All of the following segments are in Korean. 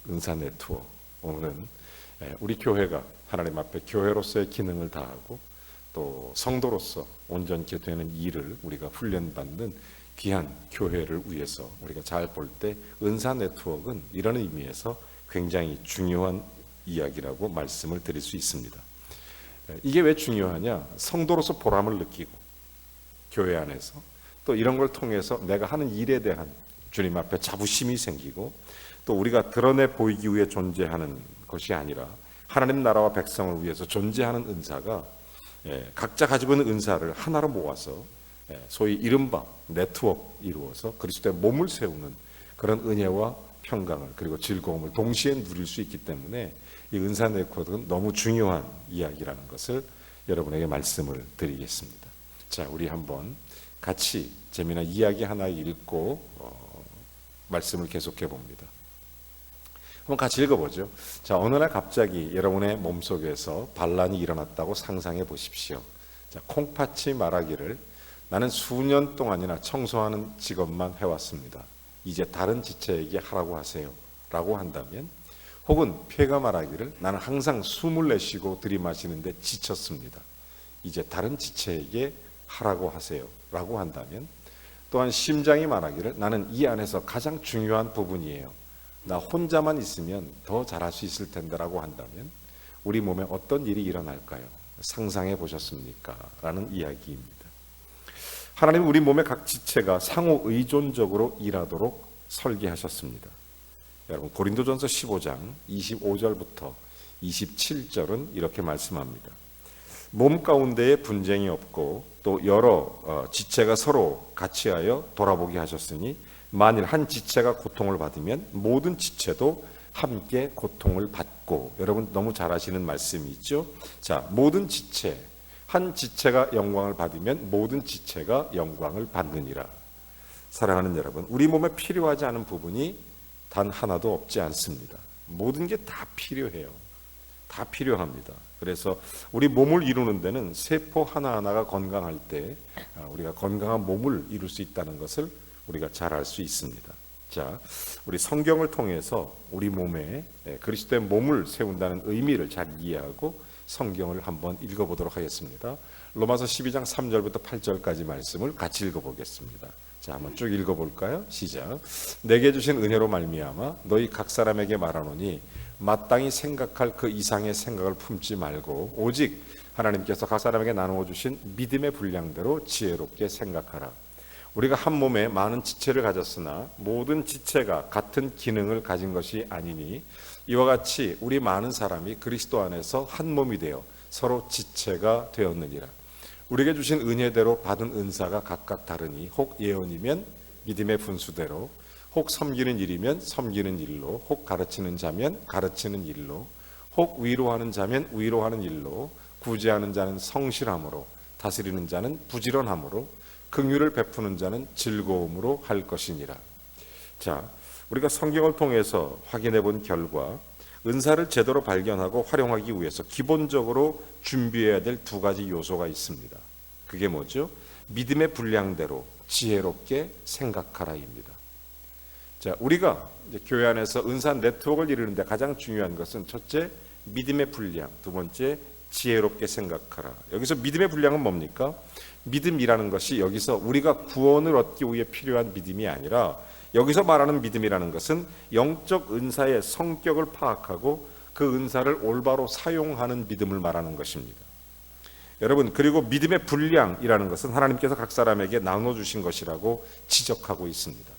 은사 네트워크. 오늘은 우리 교회가 하나님 앞에 교회로서의 기능을 다하고 또 성도로서 온전케 되는 일을 우리가 훈련받는 귀한 교회를 위해서 우리가 잘 볼 때 은사 네트워크는 이런 의미에서 굉장히 중요한 이야기라고 말씀을 드릴 수 있습니다. 이게 왜 중요하냐? 성도로서 보람을 느끼고 교회 안에서 또 이런 걸 통해서 내가 하는 일에 대한 주님 앞에 자부심이 생기고 또 우리가 드러내 보이기 위해 존재하는 것이 아니라 하나님 나라와 백성을 위해서 존재하는 은사가 각자 가지고 있는 은사를 하나로 모아서 소위 이른바 네트워크 이루어서 그리스도의 몸을 세우는 그런 은혜와 평강을 그리고 즐거움을 동시에 누릴 수 있기 때문에 이 은사 네트워크는 너무 중요한 이야기라는 것을 여러분에게 말씀을 드리겠습니다. 자, 우리 한번 같이 재미난 이야기 하나 읽고 말씀을 계속해 봅니다. 한번 같이 읽어보죠. 자, 어느 날 갑자기 여러분의 몸속에서 반란이 일어났다고 상상해 보십시오. 자, 콩팥이 말하기를 나는 수년 동안이나 청소하는 직업만 해왔습니다. 이제 다른 지체에게 하라고 하세요 라고 한다면, 혹은 폐가 말하기를 나는 항상 숨을 내쉬고 들이마시는데 지쳤습니다. 이제 다른 지체에게 하라고 하세요 라고 한다면, 또한 심장이 말하기를 나는 이 안에서 가장 중요한 부분이에요. 나 혼자만 있으면 더 잘할 수 있을 텐데 라고 한다면 우리 몸에 어떤 일이 일어날까요? 상상해 보셨습니까? 라는 이야기입니다. 하나님은 우리 몸의 각 지체가 상호 의존적으로 일하도록 설계하셨습니다. 여러분, 고린도전서 15장 25절부터 27절은 이렇게 말씀합니다. 몸 가운데에 분쟁이 없고 또 여러 지체가 서로 같이 하여 돌아보게 하셨으니 만일 한 지체가 고통을 받으면 모든 지체도 함께 고통을 받고, 여러분 너무 잘 아시는 말씀이죠. 자, 모든 지체, 한 지체가 영광을 받으면 모든 지체가 영광을 받느니라. 사랑하는 여러분, 우리 몸에 필요하지 않은 부분이 단 하나도 없지 않습니다. 모든 게 다 필요해요. 다 필요합니다. 그래서 우리 몸을 이루는 데는 세포 하나하나가 건강할 때 우리가 건강한 몸을 이룰 수 있다는 것을 우리가 잘 알 수 있습니다. 자, 우리 성경을 통해서 우리 몸에 그리스도의 몸을 세운다는 의미를 잘 이해하고 성경을 한번 읽어보도록 하겠습니다. 로마서 12장 3절부터 8절까지 말씀을 같이 읽어보겠습니다. 자, 한번 쭉 읽어볼까요? 시작. 내게 주신 은혜로 말미암아 너희 각 사람에게 말하노니 마땅히 생각할 그 이상의 생각을 품지 말고 오직 하나님께서 각 사람에게 나누어 주신 믿음의 분량대로 지혜롭게 생각하라. 우리가 한 몸에 많은 지체를 가졌으나 모든 지체가 같은 기능을 가진 것이 아니니 이와 같이 우리 많은 사람이 그리스도 안에서 한 몸이 되어 서로 지체가 되었느니라. 우리에게 주신 은혜대로 받은 은사가 각각 다르니 혹 예언이면 믿음의 분수대로, 혹 섬기는 일이면 섬기는 일로, 혹 가르치는 자면 가르치는 일로, 혹 위로하는 자면 위로하는 일로, 구제하는 자는 성실함으로, 다스리는 자는 부지런함으로, 긍휼을 베푸는 자는 즐거움으로 할 것이니라. 자, 우리가 성경을 통해서 확인해 본 결과 은사를 제대로 발견하고 활용하기 위해서 기본적으로 준비해야 될 두 가지 요소가 있습니다. 그게 뭐죠? 믿음의 분량대로 지혜롭게 생각하라입니다. 자, 우리가 이제 교회 안에서 은사 네트워크를 이루는데 가장 중요한 것은 첫째, 믿음의 분량, 두 번째, 지혜롭게 생각하라. 여기서 믿음의 분량은 뭡니까? 믿음이라는 것이 여기서 우리가 구원을 얻기 위해 필요한 믿음이 아니라 여기서 말하는 믿음이라는 것은 영적 은사의 성격을 파악하고 그 은사를 올바로 사용하는 믿음을 말하는 것입니다. 여러분, 그리고 믿음의 분량이라는 것은 하나님께서 각 사람에게 나눠주신 것이라고 지적하고 있습니다.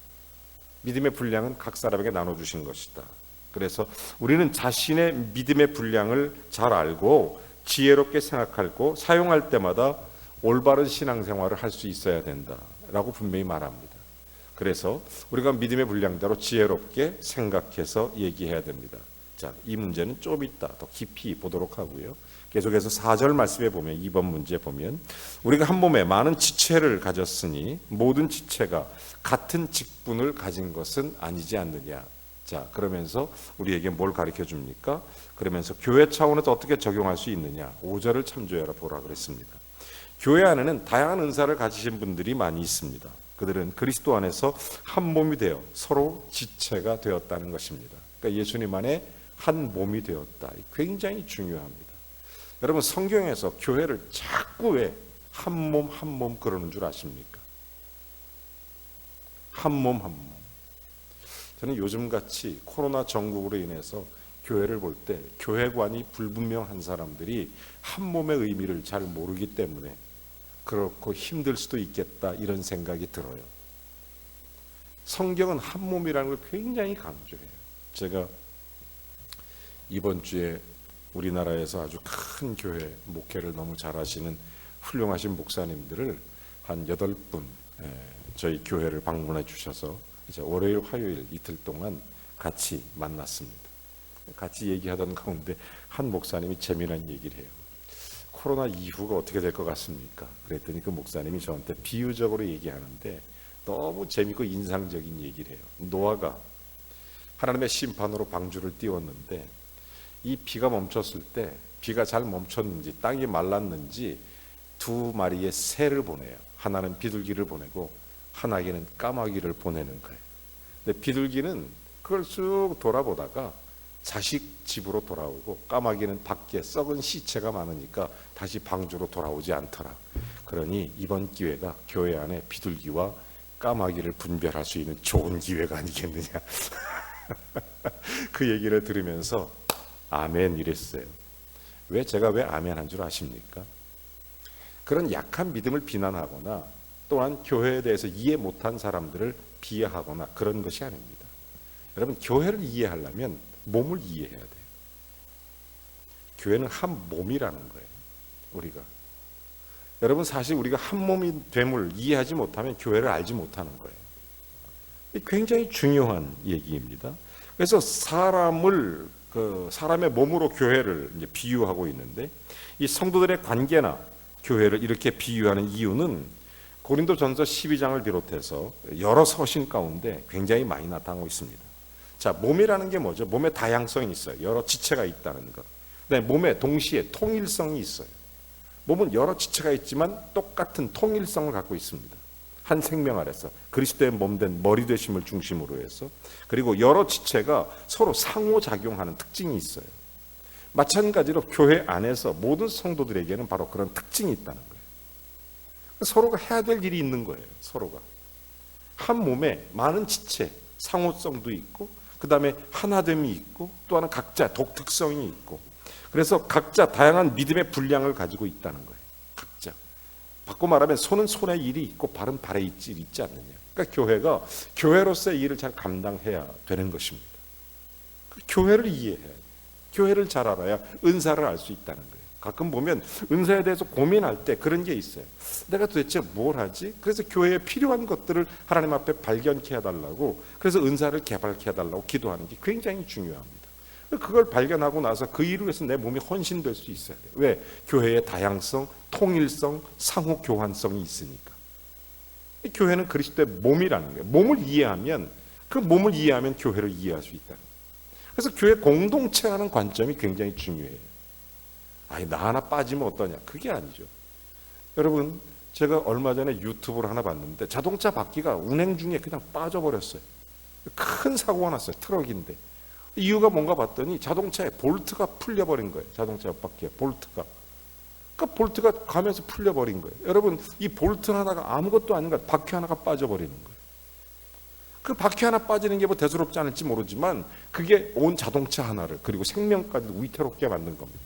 믿음의 분량은 각 사람에게 나눠주신 것이다. 그래서 우리는 자신의 믿음의 분량을 잘 알고 지혜롭게 생각하고 사용할 때마다 올바른 신앙생활을 할 수 있어야 된다라고 분명히 말합니다. 그래서 우리가 믿음의 분량대로 지혜롭게 생각해서 얘기해야 됩니다. 자, 이 문제는 좀 이따 더 깊이 보도록 하고요. 계속해서 4절 말씀에 보면 2번 문제 보면 우리가 한 몸에 많은 지체를 가졌으니 모든 지체가 같은 직분을 가진 것은 아니지 않느냐. 자, 그러면서 우리에게 뭘 가르쳐 줍니까? 그러면서 교회 차원에서 어떻게 적용할 수 있느냐. 5절을 참조해라 보라 그랬습니다. 교회 안에는 다양한 은사를 가지신 분들이 많이 있습니다. 그들은 그리스도 안에서 한 몸이 되어 서로 지체가 되었다는 것입니다. 그러니까 예수님 안에 한 몸이 되었다. 굉장히 중요합니다. 여러분 성경에서 교회를 자꾸 왜 한 몸 한 몸 그러는 줄 아십니까? 한 몸 한 몸. 저는 요즘같이 코로나 전국으로 인해서 교회를 볼 때 교회관이 불분명한 사람들이 한 몸의 의미를 잘 모르기 때문에 그렇고 힘들 수도 있겠다 이런 생각이 들어요. 성경은 한 몸이라는 걸 굉장히 강조해요. 제가 이번 주에 우리나라에서 아주 큰 교회 목회를 너무 잘하시는 훌륭하신 목사님들을 한 8분 저희 교회를 방문해 주셔서 이제 월요일 화요일 이틀 동안 같이 만났습니다. 같이 얘기하던 가운데 한 목사님이 재미난 얘기를 해요. 코로나 이후가 어떻게 될 것 같습니까? 그랬더니 그 목사님이 저한테 비유적으로 얘기하는데 너무 재밌고 인상적인 얘기를 해요. 노아가 하나님의 심판으로 방주를 띄웠는데 이 비가 멈췄을 때 비가 잘 멈췄는지 땅이 말랐는지 2마리의 새를 보내요. 하나는 비둘기를 보내고 하나는 까마귀를 보내는 거예요. 근데 비둘기는 그걸 쭉 돌아보다가 자식 집으로 돌아오고 까마귀는 밖에 썩은 시체가 많으니까 다시 방주로 돌아오지 않더라. 그러니 이번 기회가 교회 안에 비둘기와 까마귀를 분별할 수 있는 좋은 기회가 아니겠느냐. 그 얘기를 들으면서 아멘 이랬어요. 제가 왜 아멘 한 줄 아십니까? 그런 약한 믿음을 비난하거나 또한 교회에 대해서 이해 못한 사람들을 비하하거나 그런 것이 아닙니다. 여러분 교회를 이해하려면 몸을 이해해야 돼요. 교회는 한 몸이라는 거예요. 우리가 여러분 사실 우리가 한 몸이 됨을 이해하지 못하면 교회를 알지 못하는 거예요. 굉장히 중요한 얘기입니다. 그래서 사람의 몸으로 교회를 이제 비유하고 있는데 이 성도들의 관계나 교회를 이렇게 비유하는 이유는 고린도전서 12장을 비롯해서 여러 서신 가운데 굉장히 많이 나타나고 있습니다. 자, 몸이라는 게 뭐죠? 몸에 다양성이 있어요. 여러 지체가 있다는 것. 그다음에 몸에 동시에 통일성이 있어요. 몸은 여러 지체가 있지만 똑같은 통일성을 갖고 있습니다. 한 생명 아래서 그리스도의 몸된 머리 되심을 중심으로 해서 그리고 여러 지체가 서로 상호작용하는 특징이 있어요. 마찬가지로 교회 안에서 모든 성도들에게는 바로 그런 특징이 있다는 거예요. 서로가 해야 될 일이 있는 거예요. 서로가 한 몸에 많은 지체, 상호성도 있고 그 다음에 하나됨이 있고 또 하나 각자 독특성이 있고 그래서 각자 다양한 믿음의 분량을 가지고 있다는 거예요. 각자 바꿔 말하면 손은 손의 일이 있고 발은 발의 일이 있지 않느냐. 그러니까 교회가 교회로서의 일을 잘 감당해야 되는 것입니다. 교회를 이해해야 돼요. 교회를 잘 알아야 은사를 알 수 있다는 거예요. 가끔 보면 은사에 대해서 고민할 때 그런 게 있어요. 내가 도대체 뭘 하지? 그래서 교회에 필요한 것들을 하나님 앞에 발견케 해달라고 그래서 은사를 개발케 해달라고 기도하는 게 굉장히 중요합니다. 그걸 발견하고 나서 그 일을 위해서 내 몸이 헌신될 수 있어야 돼요. 왜? 교회의 다양성, 통일성, 상호 교환성이 있으니까. 교회는 그리스도의 몸이라는 거예요. 몸을 이해하면 교회를 이해할 수 있다는 거예요. 그래서 교회 공동체라는 관점이 굉장히 중요해요. 아니 나 하나 빠지면 어떠냐? 그게 아니죠. 여러분 제가 얼마 전에 유튜브를 하나 봤는데 자동차 바퀴가 운행 중에 그냥 빠져버렸어요. 큰 사고가 났어요. 트럭인데. 이유가 뭔가 봤더니 자동차에 볼트가 풀려버린 거예요. 자동차 옆바퀴에 볼트가. 그러니까 볼트가 가면서 풀려버린 거예요. 여러분 이 볼트 하나가 아무것도 아닌 것 바퀴 하나가 빠져버리는 거예요. 그 바퀴 하나 빠지는 게 뭐 대수롭지 않을지 모르지만 그게 온 자동차 하나를 그리고 생명까지 위태롭게 만든 겁니다.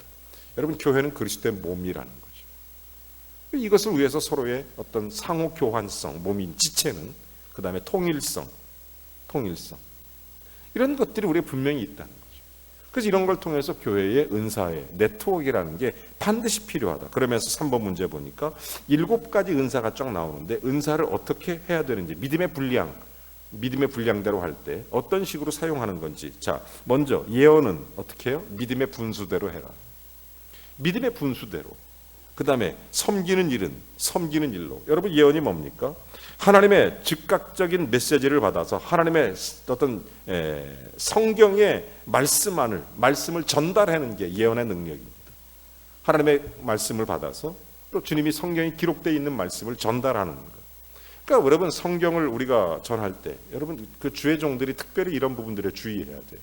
여러분 교회는 그리스도의 몸이라는 거죠. 이것을 위해서 서로의 어떤 상호 교환성, 몸인 지체는 그 다음에 통일성 이런 것들이 우리에 분명히 있다는 거죠. 그래서 이런 걸 통해서 교회의 은사의 네트워크라는 게 반드시 필요하다. 그러면서 3번 문제 보니까 7가지 은사가 쫙 나오는데 은사를 어떻게 해야 되는지 믿음의 분량대로 할 때 어떤 식으로 사용하는 건지. 자, 먼저 예언은 어떻게 해요? 믿음의 분수대로 해라. 믿음의 분수대로. 그 다음에 섬기는 일은 섬기는 일로. 여러분 예언이 뭡니까? 하나님의 즉각적인 메시지를 받아서 하나님의 어떤 성경의 말씀을 전달하는 게 예언의 능력입니다. 하나님의 말씀을 받아서 또 주님이 성경에 기록되어 있는 말씀을 전달하는 것. 그러니까 여러분 성경을 우리가 전할 때 여러분 그 주의 종들이 특별히 이런 부분들에 주의해야 돼요.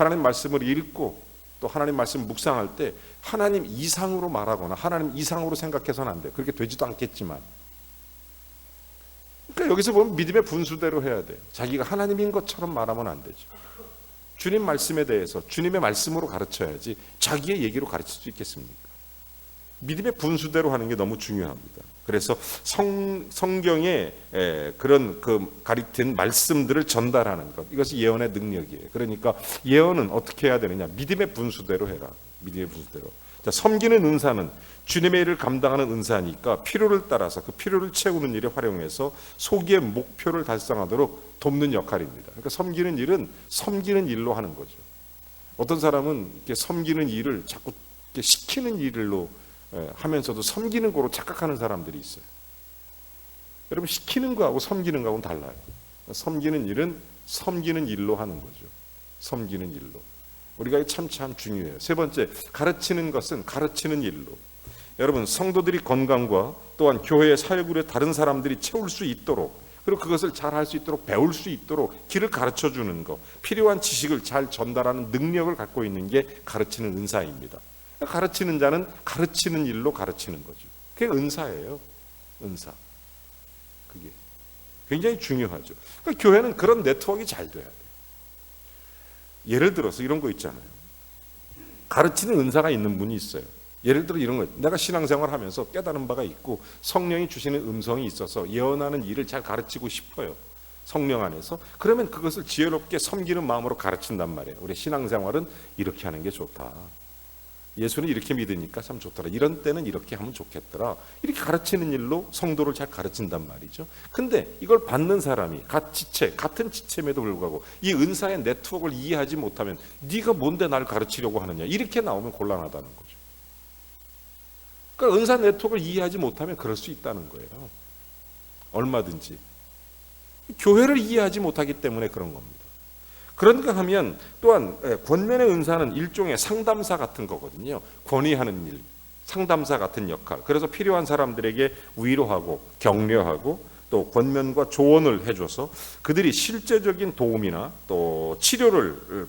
하나님 말씀을 읽고 또 하나님 말씀 묵상할 때 하나님 이상으로 말하거나 하나님 이상으로 생각해서는 안 돼요. 그렇게 되지도 않겠지만, 그러니까 여기서 보면 믿음의 분수대로 해야 돼요. 자기가 하나님인 것처럼 말하면 안 되죠. 주님 말씀에 대해서 주님의 말씀으로 가르쳐야지 자기의 얘기로 가르칠 수 있겠습니까? 믿음의 분수대로 하는 게 너무 중요합니다. 그래서 성경에 그런 가리킨 말씀들을 전달하는 것, 이것이 예언의 능력이에요. 그러니까 예언은 어떻게 해야 되느냐? 믿음의 분수대로 해라. 믿음의 분수대로. 자, 섬기는 은사는 주님의 일을 감당하는 은사니까 필요를 따라서 그 필요를 채우는 일에 활용해서 소기의 목표를 달성하도록 돕는 역할입니다. 그러니까 섬기는 일은 섬기는 일로 하는 거죠. 어떤 사람은 이렇게 섬기는 일을 자꾸 이렇게 시키는 일로 하면서도 섬기는 거로 착각하는 사람들이 있어요. 여러분, 시키는 거하고 섬기는 거하고는 달라요. 섬기는 일은 섬기는 일로 하는 거죠. 섬기는 일로. 우리가 참 중요해요. 세 번째, 가르치는 것은 가르치는 일로. 여러분, 성도들이 건강과 또한 교회의 사역으로 다른 사람들이 채울 수 있도록, 그리고 그것을 잘 할 수 있도록, 배울 수 있도록 길을 가르쳐 주는 것, 필요한 지식을 잘 전달하는 능력을 갖고 있는 게 가르치는 은사입니다. 가르치는 자는 가르치는 일로 가르치는 거죠. 그게 은사예요. 은사. 그게 굉장히 중요하죠. 그러니까 교회는 그런 네트워크가 잘 돼야 돼요. 예를 들어서 이런 거 있잖아요. 가르치는 은사가 있는 분이 있어요. 예를 들어 이런 거, 내가 신앙생활 하면서 깨달은 바가 있고 성령이 주시는 음성이 있어서 예언하는 일을 잘 가르치고 싶어요. 성령 안에서. 그러면 그것을 지혜롭게 섬기는 마음으로 가르친단 말이에요. 우리 신앙생활은 이렇게 하는 게 좋다. 예수는 이렇게 믿으니까 참 좋더라. 이런 때는 이렇게 하면 좋겠더라. 이렇게 가르치는 일로 성도를 잘 가르친단 말이죠. 근데 이걸 받는 사람이 같은 지체임에도 불구하고 이 은사의 네트워크를 이해하지 못하면 네가 뭔데 나를 가르치려고 하느냐, 이렇게 나오면 곤란하다는 거죠. 그러니까 은사 네트워크를 이해하지 못하면 그럴 수 있다는 거예요. 얼마든지. 교회를 이해하지 못하기 때문에 그런 겁니다. 그런가 하면 또한 권면의 은사는 일종의 상담사 같은 거거든요. 권위하는 일, 상담사 같은 역할. 그래서 필요한 사람들에게 위로하고 격려하고 또 권면과 조언을 해줘서 그들이 실제적인 도움이나 또 치료를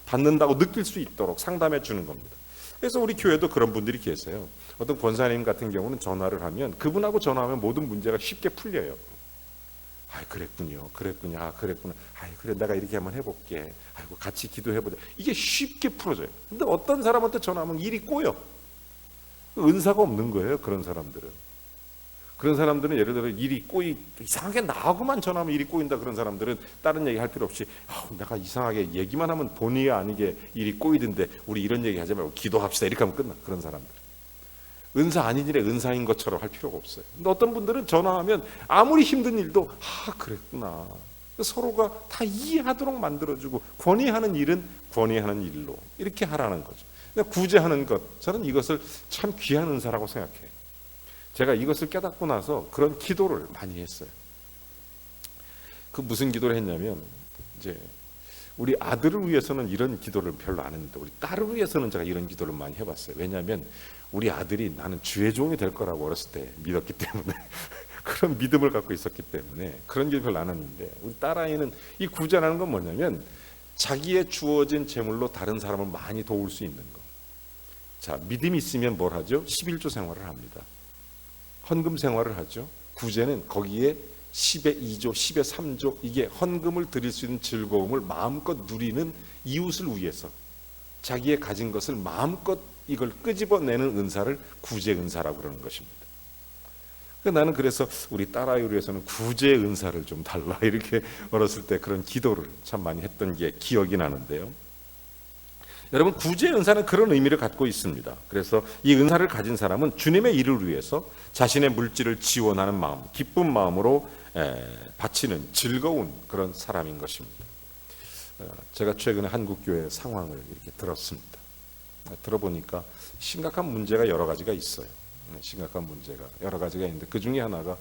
받는다고 느낄 수 있도록 상담해 주는 겁니다. 그래서 우리 교회도 그런 분들이 계세요. 어떤 권사님 같은 경우는 전화를 하면 그분하고 전화하면 모든 문제가 쉽게 풀려요. 그랬군요. 그랬구나. 그래, 내가 이렇게 한번 해볼게. 아이고, 같이 기도해보자. 이게 쉽게 풀어져요. 근데 어떤 사람한테 전화하면 일이 꼬여. 은사가 없는 거예요. 그런 사람들은 예를 들어 일이 이상하게 나하고만 전화하면 일이 꼬인다. 그런 사람들은 다른 얘기 할 필요 없이 내가 이상하게 얘기만 하면 본의 아니게 일이 꼬이던데 우리 이런 얘기 하지 말고 기도합시다. 이렇게 하면 끝나. 그런 사람들. 은사 아닌 일에 은사인 것처럼 할 필요가 없어요. 근데 어떤 분들은 전화하면 아무리 힘든 일도 그랬구나. 서로가 다 이해하도록 만들어주고 권위하는 일은 권위하는 일로 이렇게 하라는 거죠. 구제하는 것, 저는 이것을 참 귀한 은사라고 생각해요. 제가 이것을 깨닫고 나서 그런 기도를 많이 했어요. 그 무슨 기도를 했냐면 이제 우리 아들을 위해서는 이런 기도를 별로 안 했는데 우리 딸을 위해서는 제가 이런 기도를 많이 해봤어요. 왜냐하면 우리 아들이 나는 주의 종이 될 거라고 어렸을 때 믿었기 때문에 그런 믿음을 갖고 있었기 때문에 그런 길 별로 안 했는데 우리 딸아이는 이 구제라는 건 뭐냐면 자기의 주어진 재물로 다른 사람을 많이 도울 수 있는 거. 자, 믿음이 있으면 뭘 하죠? 11조 생활을 합니다. 헌금 생활을 하죠. 구제는 거기에 10의 2조, 10의 3조, 이게 헌금을 드릴 수 있는 즐거움을 마음껏 누리는 이웃을 위해서 자기의 가진 것을 마음껏 이걸 끄집어내는 은사를 구제 은사라고 그러는 것입니다. 나는 그래서 우리 딸아이를 위해서는 구제 은사를 좀 달라 이렇게 어렸을 때 그런 기도를 참 많이 했던 게 기억이 나는데요. 여러분, 구제 은사는 그런 의미를 갖고 있습니다. 그래서 이 은사를 가진 사람은 주님의 일을 위해서 자신의 물질을 지원하는 마음, 기쁜 마음으로 바치는 즐거운 그런 사람인 것입니다. 제가 최근에 한국교회 상황을 이렇게 들었습니다. 들어보니까 심각한 문제가 여러 가지가 있어요. 심각한 문제가 여러 가지가 있는데 그 중에 하나가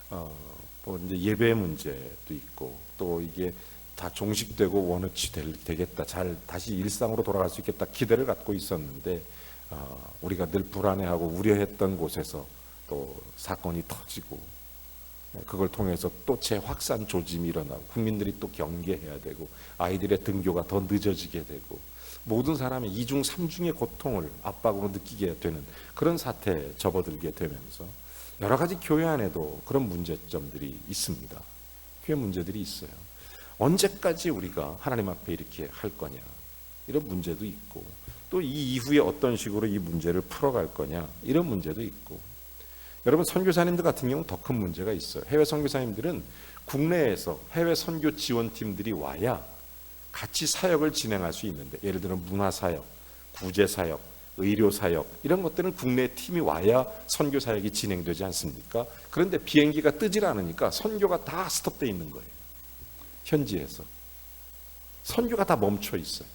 뭐 이제 예배 문제도 있고 또 이게 다 종식되고 원어치 되겠다, 잘 다시 일상으로 돌아갈 수 있겠다 기대를 갖고 있었는데 우리가 늘 불안해하고 우려했던 곳에서 또 사건이 터지고 그걸 통해서 또 재확산 조짐이 일어나고 국민들이 또 경계해야 되고 아이들의 등교가 더 늦어지게 되고 모든 사람이 이중 삼중의 고통을 압박으로 느끼게 되는 그런 사태에 접어들게 되면서 여러 가지 교회 안에도 그런 문제점들이 있습니다. 교회 문제들이 있어요. 언제까지 우리가 하나님 앞에 이렇게 할 거냐 이런 문제도 있고 또 이 이후에 어떤 식으로 이 문제를 풀어갈 거냐 이런 문제도 있고 여러분 선교사님들 같은 경우는 더 큰 문제가 있어요. 해외 선교사님들은 국내에서 해외 선교 지원팀들이 와야 같이 사역을 진행할 수 있는데 예를 들어 문화사역, 구제사역, 의료사역 이런 것들은 국내 팀이 와야 선교 사역이 진행되지 않습니까? 그런데 비행기가 뜨질 않으니까 선교가 다 스톱되어 있는 거예요. 현지에서 선교가 다 멈춰 있어요.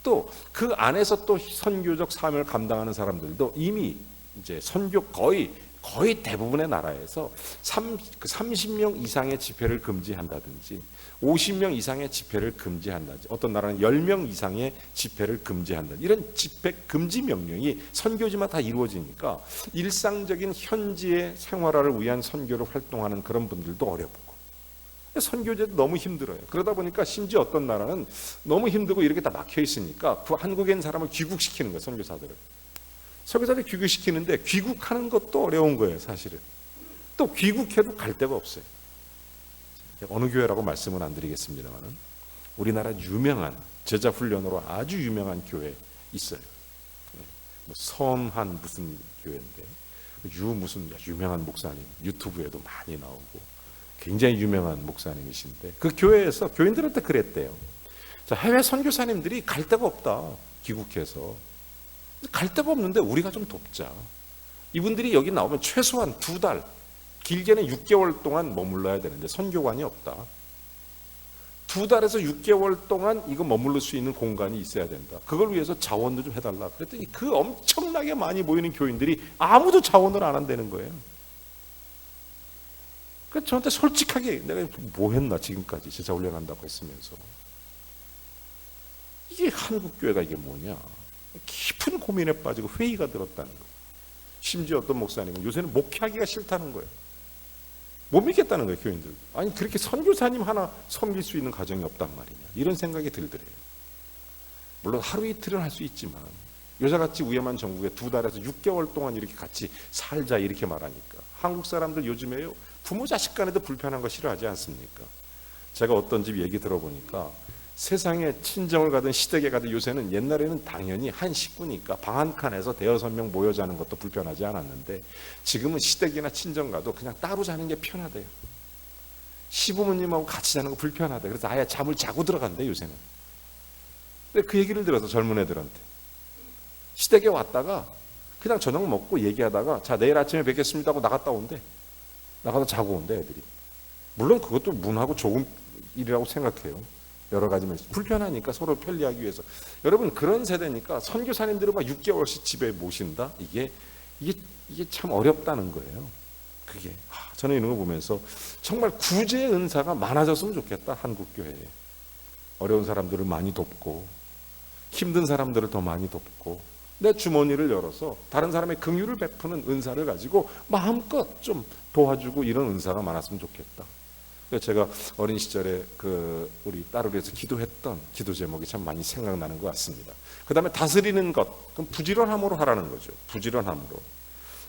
또 그 안에서 또 선교적 사명을 감당하는 사람들도 이미 이제 선교 거의 대부분의 나라에서 30명 이상의 집회를 금지한다든지 50명 이상의 집회를 금지한다든지 어떤 나라는 10명 이상의 집회를 금지한다든지 이런 집회 금지 명령이 선교지만 다 이루어지니까 일상적인 현지의 생활화를 위한 선교를 활동하는 그런 분들도 어렵고 선교제도 너무 힘들어요. 그러다 보니까 심지어 어떤 나라는 너무 힘들고 이렇게 다 막혀 있으니까 그 한국에 있는 사람을 귀국시키는 거예요. 선교사들을. 선교사를 귀국시키는데 귀국하는 것도 어려운 거예요. 사실은. 또 귀국해도 갈 데가 없어요. 어느 교회라고 말씀은 안 드리겠습니다만 우리나라 유명한 제자 훈련으로 아주 유명한 교회 있어요. 뭐 섬한 무슨 교회인데 무슨 유명한 목사님 유튜브에도 많이 나오고 굉장히 유명한 목사님이신데 그 교회에서 교인들한테 그랬대요. 자, 해외 선교사님들이 갈 데가 없다. 귀국해서 갈 데가 없는데 우리가 좀 돕자. 이분들이 여기 나오면 최소한 2달, 길게는 6개월 동안 머물러야 되는데 선교관이 없다. 2달에서 6개월 동안 이거 머무를 수 있는 공간이 있어야 된다. 그걸 위해서 자원도 좀 해달라. 그랬더니 그 엄청나게 많이 모이는 교인들이 아무도 자원을 안 한다는 거예요. 그래서 저한테 솔직하게 내가 뭐 했나 지금까지 제자 훈련한다고 했으면서 이게 한국교회가 이게 뭐냐 깊은 고민에 빠지고 회의가 들었다는 거예요. 심지어 어떤 목사님은 요새는 목회하기가 싫다는 거예요. 못 믿겠다는 거예요. 교인들. 아니 그렇게 선교사님 하나 섬길 수 있는 가정이 없단 말이냐 이런 생각이 들더래요. 물론 하루 이틀은 할 수 있지만 요새같이 위험한 정국에 2달에서 6개월 동안 이렇게 같이 살자 이렇게 말하니까 한국 사람들 요즘에요 부모 자식 간에도 불편한 거 싫어하지 않습니까? 제가 어떤 집 얘기 들어보니까 세상에 친정을 가든 시댁에 가든 요새는 옛날에는 당연히 한 식구니까 방 한 칸에서 대여섯 명 모여 자는 것도 불편하지 않았는데 지금은 시댁이나 친정 가도 그냥 따로 자는 게 편하대요. 시부모님하고 같이 자는 거 불편하대. 그래서 아예 잠을 자고 들어간대 요새는. 근데 그 얘기를 들어서 젊은 애들한테 시댁에 왔다가 그냥 저녁 먹고 얘기하다가 자 내일 아침에 뵙겠습니다 하고 나갔다 온대. 나가서 자고 온대 애들이. 물론 그것도 문하고 좋은 일이라고 생각해요. 여러 가지 면에서 불편하니까 서로 편리하기 위해서. 여러분 그런 세대니까 선교사님들은 막 6개월씩 집에 모신다. 이게 참 어렵다는 거예요. 그게 저는 이런 거 보면서 정말 구제 은사가 많아졌으면 좋겠다. 한국 교회에 어려운 사람들을 많이 돕고 힘든 사람들을 더 많이 돕고 내 주머니를 열어서 다른 사람의 긍휼을 베푸는 은사를 가지고 마음껏 좀 도와주고 이런 은사가 많았으면 좋겠다. 제가 어린 시절에 우리 딸을 위해서 기도했던 기도 제목이 참 많이 생각나는 것 같습니다. 그 다음에 다스리는 것, 그럼 부지런함으로 하라는 거죠. 부지런함으로.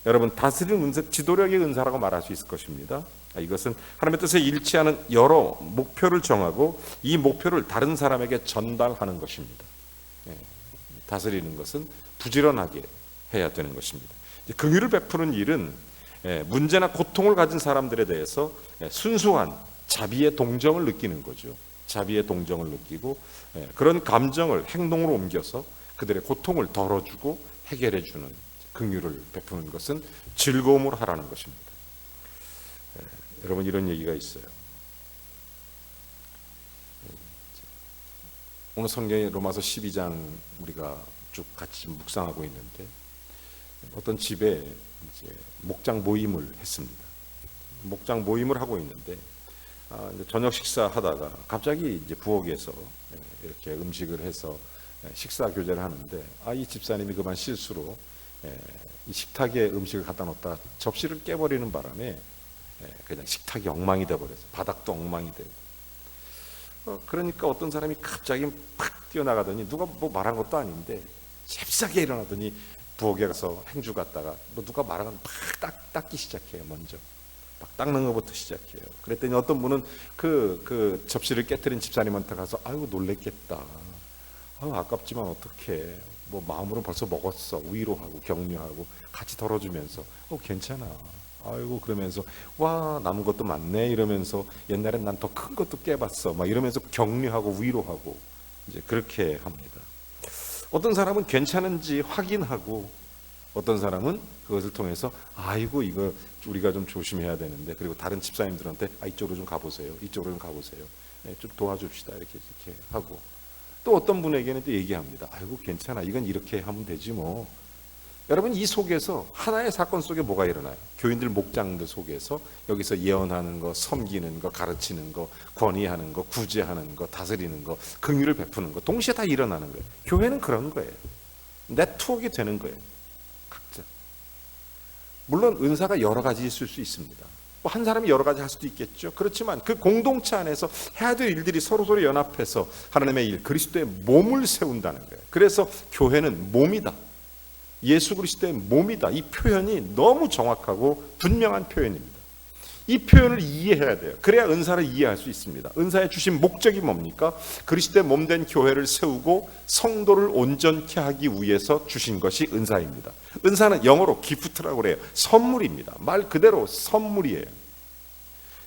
여러분 다스리는 은사, 지도력의 은사라고 말할 수 있을 것입니다. 이것은 하나님의 뜻에 일치하는 여러 목표를 정하고 이 목표를 다른 사람에게 전달하는 것입니다. 다스리는 것은 부지런하게 해야 되는 것입니다. 긍휼을 베푸는 일은 문제나 고통을 가진 사람들에 대해서 순수한 자비의 동정을 느끼는 거죠. 자비의 동정을 느끼고 그런 감정을 행동으로 옮겨서 그들의 고통을 덜어주고 해결해주는 긍휼을 베푸는 것은 즐거움으로 하라는 것입니다. 여러분 이런 얘기가 있어요. 오늘 성경의 로마서 12장 우리가 쭉 같이 묵상하고 있는데 어떤 집에 이제 목장 모임을 했습니다. 목장 모임을 하고 있는데 저녁 식사하다가 갑자기 이제 부엌에서 이렇게 음식을 해서 식사 교제를 하는데 이 집사님이 그만 실수로 이 식탁에 음식을 갖다 놓다가 접시를 깨버리는 바람에 그냥 식탁이 엉망이 돼버려서 바닥도 엉망이 되고. 그러니까 어떤 사람이 갑자기 팍 뛰어나가더니 누가 뭐 말한 것도 아닌데 잽싸게 일어나더니 부엌에 가서 행주 갔다가 뭐 누가 말한 건 팍 닦기 시작해요. 먼저 막 닦는 것부터 시작해요. 그랬더니 어떤 분은 그 접시를 깨뜨린 집사님한테 가서 아이고 놀랬겠다. 아유 아깝지만 어떡해. 뭐 마음으로 벌써 먹었어. 위로하고 격려하고 같이 덜어주면서 괜찮아. 아이고 그러면서 와 남은 것도 많네 이러면서 옛날엔 난 더 큰 것도 깨봤어 막 이러면서 격려하고 위로하고 이제 그렇게 합니다. 어떤 사람은 괜찮은지 확인하고 어떤 사람은 그것을 통해서 아이고 이거 우리가 좀 조심해야 되는데 그리고 다른 집사님들한테 이쪽으로 좀 가보세요. 이쪽으로 좀 가보세요. 좀 도와줍시다 이렇게 하고 또 어떤 분에게는 또 얘기합니다. 아이고 괜찮아 이건 이렇게 하면 되지 뭐. 여러분 이 속에서 하나의 사건 속에 뭐가 일어나요? 교인들 목장들 속에서 여기서 예언하는 거, 섬기는 거, 가르치는 거, 권위하는 거, 구제하는 거, 다스리는 거, 긍휼을 베푸는 거 동시에 다 일어나는 거예요. 교회는 그런 거예요. 네트워크가 되는 거예요. 각자. 물론 은사가 여러 가지 있을 수 있습니다. 한 사람이 여러 가지 할 수도 있겠죠. 그렇지만 그 공동체 안에서 해야 될 일들이 서로 연합해서 하나님의 일, 그리스도의 몸을 세운다는 거예요. 그래서 교회는 몸이다. 예수 그리스도의 몸이다. 이 표현이 너무 정확하고 분명한 표현입니다. 이 표현을 이해해야 돼요. 그래야 은사를 이해할 수 있습니다. 은사의 주신 목적이 뭡니까? 그리스도의 몸된 교회를 세우고 성도를 온전케 하기 위해서 주신 것이 은사입니다. 은사는 영어로 기프트라고 그래요. 선물입니다. 말 그대로 선물이에요.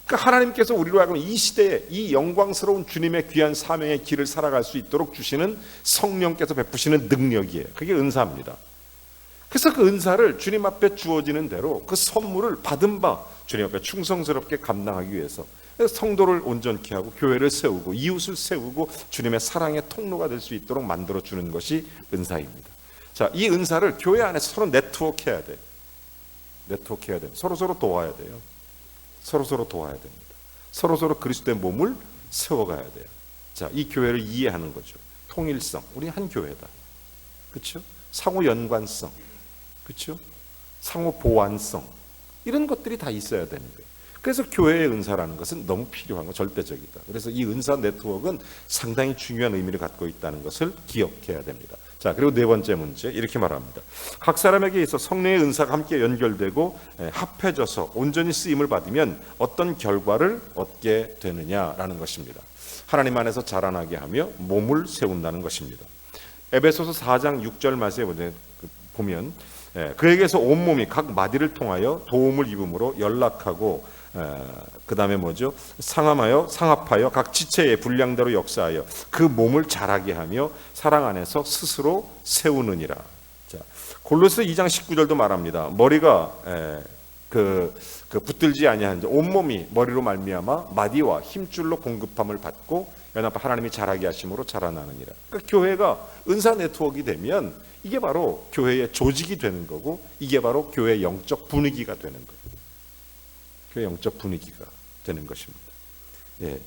그러니까 하나님께서 우리로 하여금 이 시대에 이 영광스러운 주님의 귀한 사명의 길을 살아갈 수 있도록 주시는 성령께서 베푸시는 능력이에요. 그게 은사입니다. 그래서 그 은사를 주님 앞에 주어지는 대로 그 선물을 받은 바 주님 앞에 충성스럽게 감당하기 위해서 성도를 온전케 하고 교회를 세우고 이웃을 세우고 주님의 사랑의 통로가 될 수 있도록 만들어주는 것이 은사입니다. 자, 이 은사를 교회 안에서 서로 네트워크해야 돼요. 네트워크해야 돼요. 서로 도와야 돼요. 서로 도와야 됩니다. 서로 그리스도의 몸을 세워가야 돼요. 자, 이 교회를 이해하는 거죠. 통일성, 우리 한 교회다. 그렇죠? 상호 연관성, 그렇죠? 상호 보완성 이런 것들이 다 있어야 되는 거예요. 그래서 교회의 은사라는 것은 너무 필요한 거 절대적이다. 그래서 이 은사 네트워크는 상당히 중요한 의미를 갖고 있다는 것을 기억해야 됩니다. 자, 그리고 네 번째 문제 이렇게 말합니다. 각 사람에게 있어 성령의 은사가 함께 연결되고 합해져서 온전히 쓰임을 받으면 어떤 결과를 얻게 되느냐라는 것입니다. 하나님 안에서 자라나게 하며 몸을 세운다는 것입니다. 에베소서 4장 6절 말씀에 보면 그에게서 온몸이 각 마디를 통하여 도움을 입음으로 연락하고 그 다음에 뭐죠? 상합하여 각 지체의 분량대로 역사하여 그 몸을 자라게 하며 사랑 안에서 스스로 세우느니라. 자, 골로새 2장 19절도 말합니다. 머리가 붙들지 아니한 온몸이 머리로 말미암아 마디와 힘줄로 공급함을 받고 연합 하나님이 자라게 하심으로 자라나느니라. 그러니까 교회가 은사 네트워크가 되면 이게 바로 교회의 조직이 되는 거고 이게 바로 교회의 영적 분위기가 되는 거예요. 교회 영적 분위기가 되는 것입니다.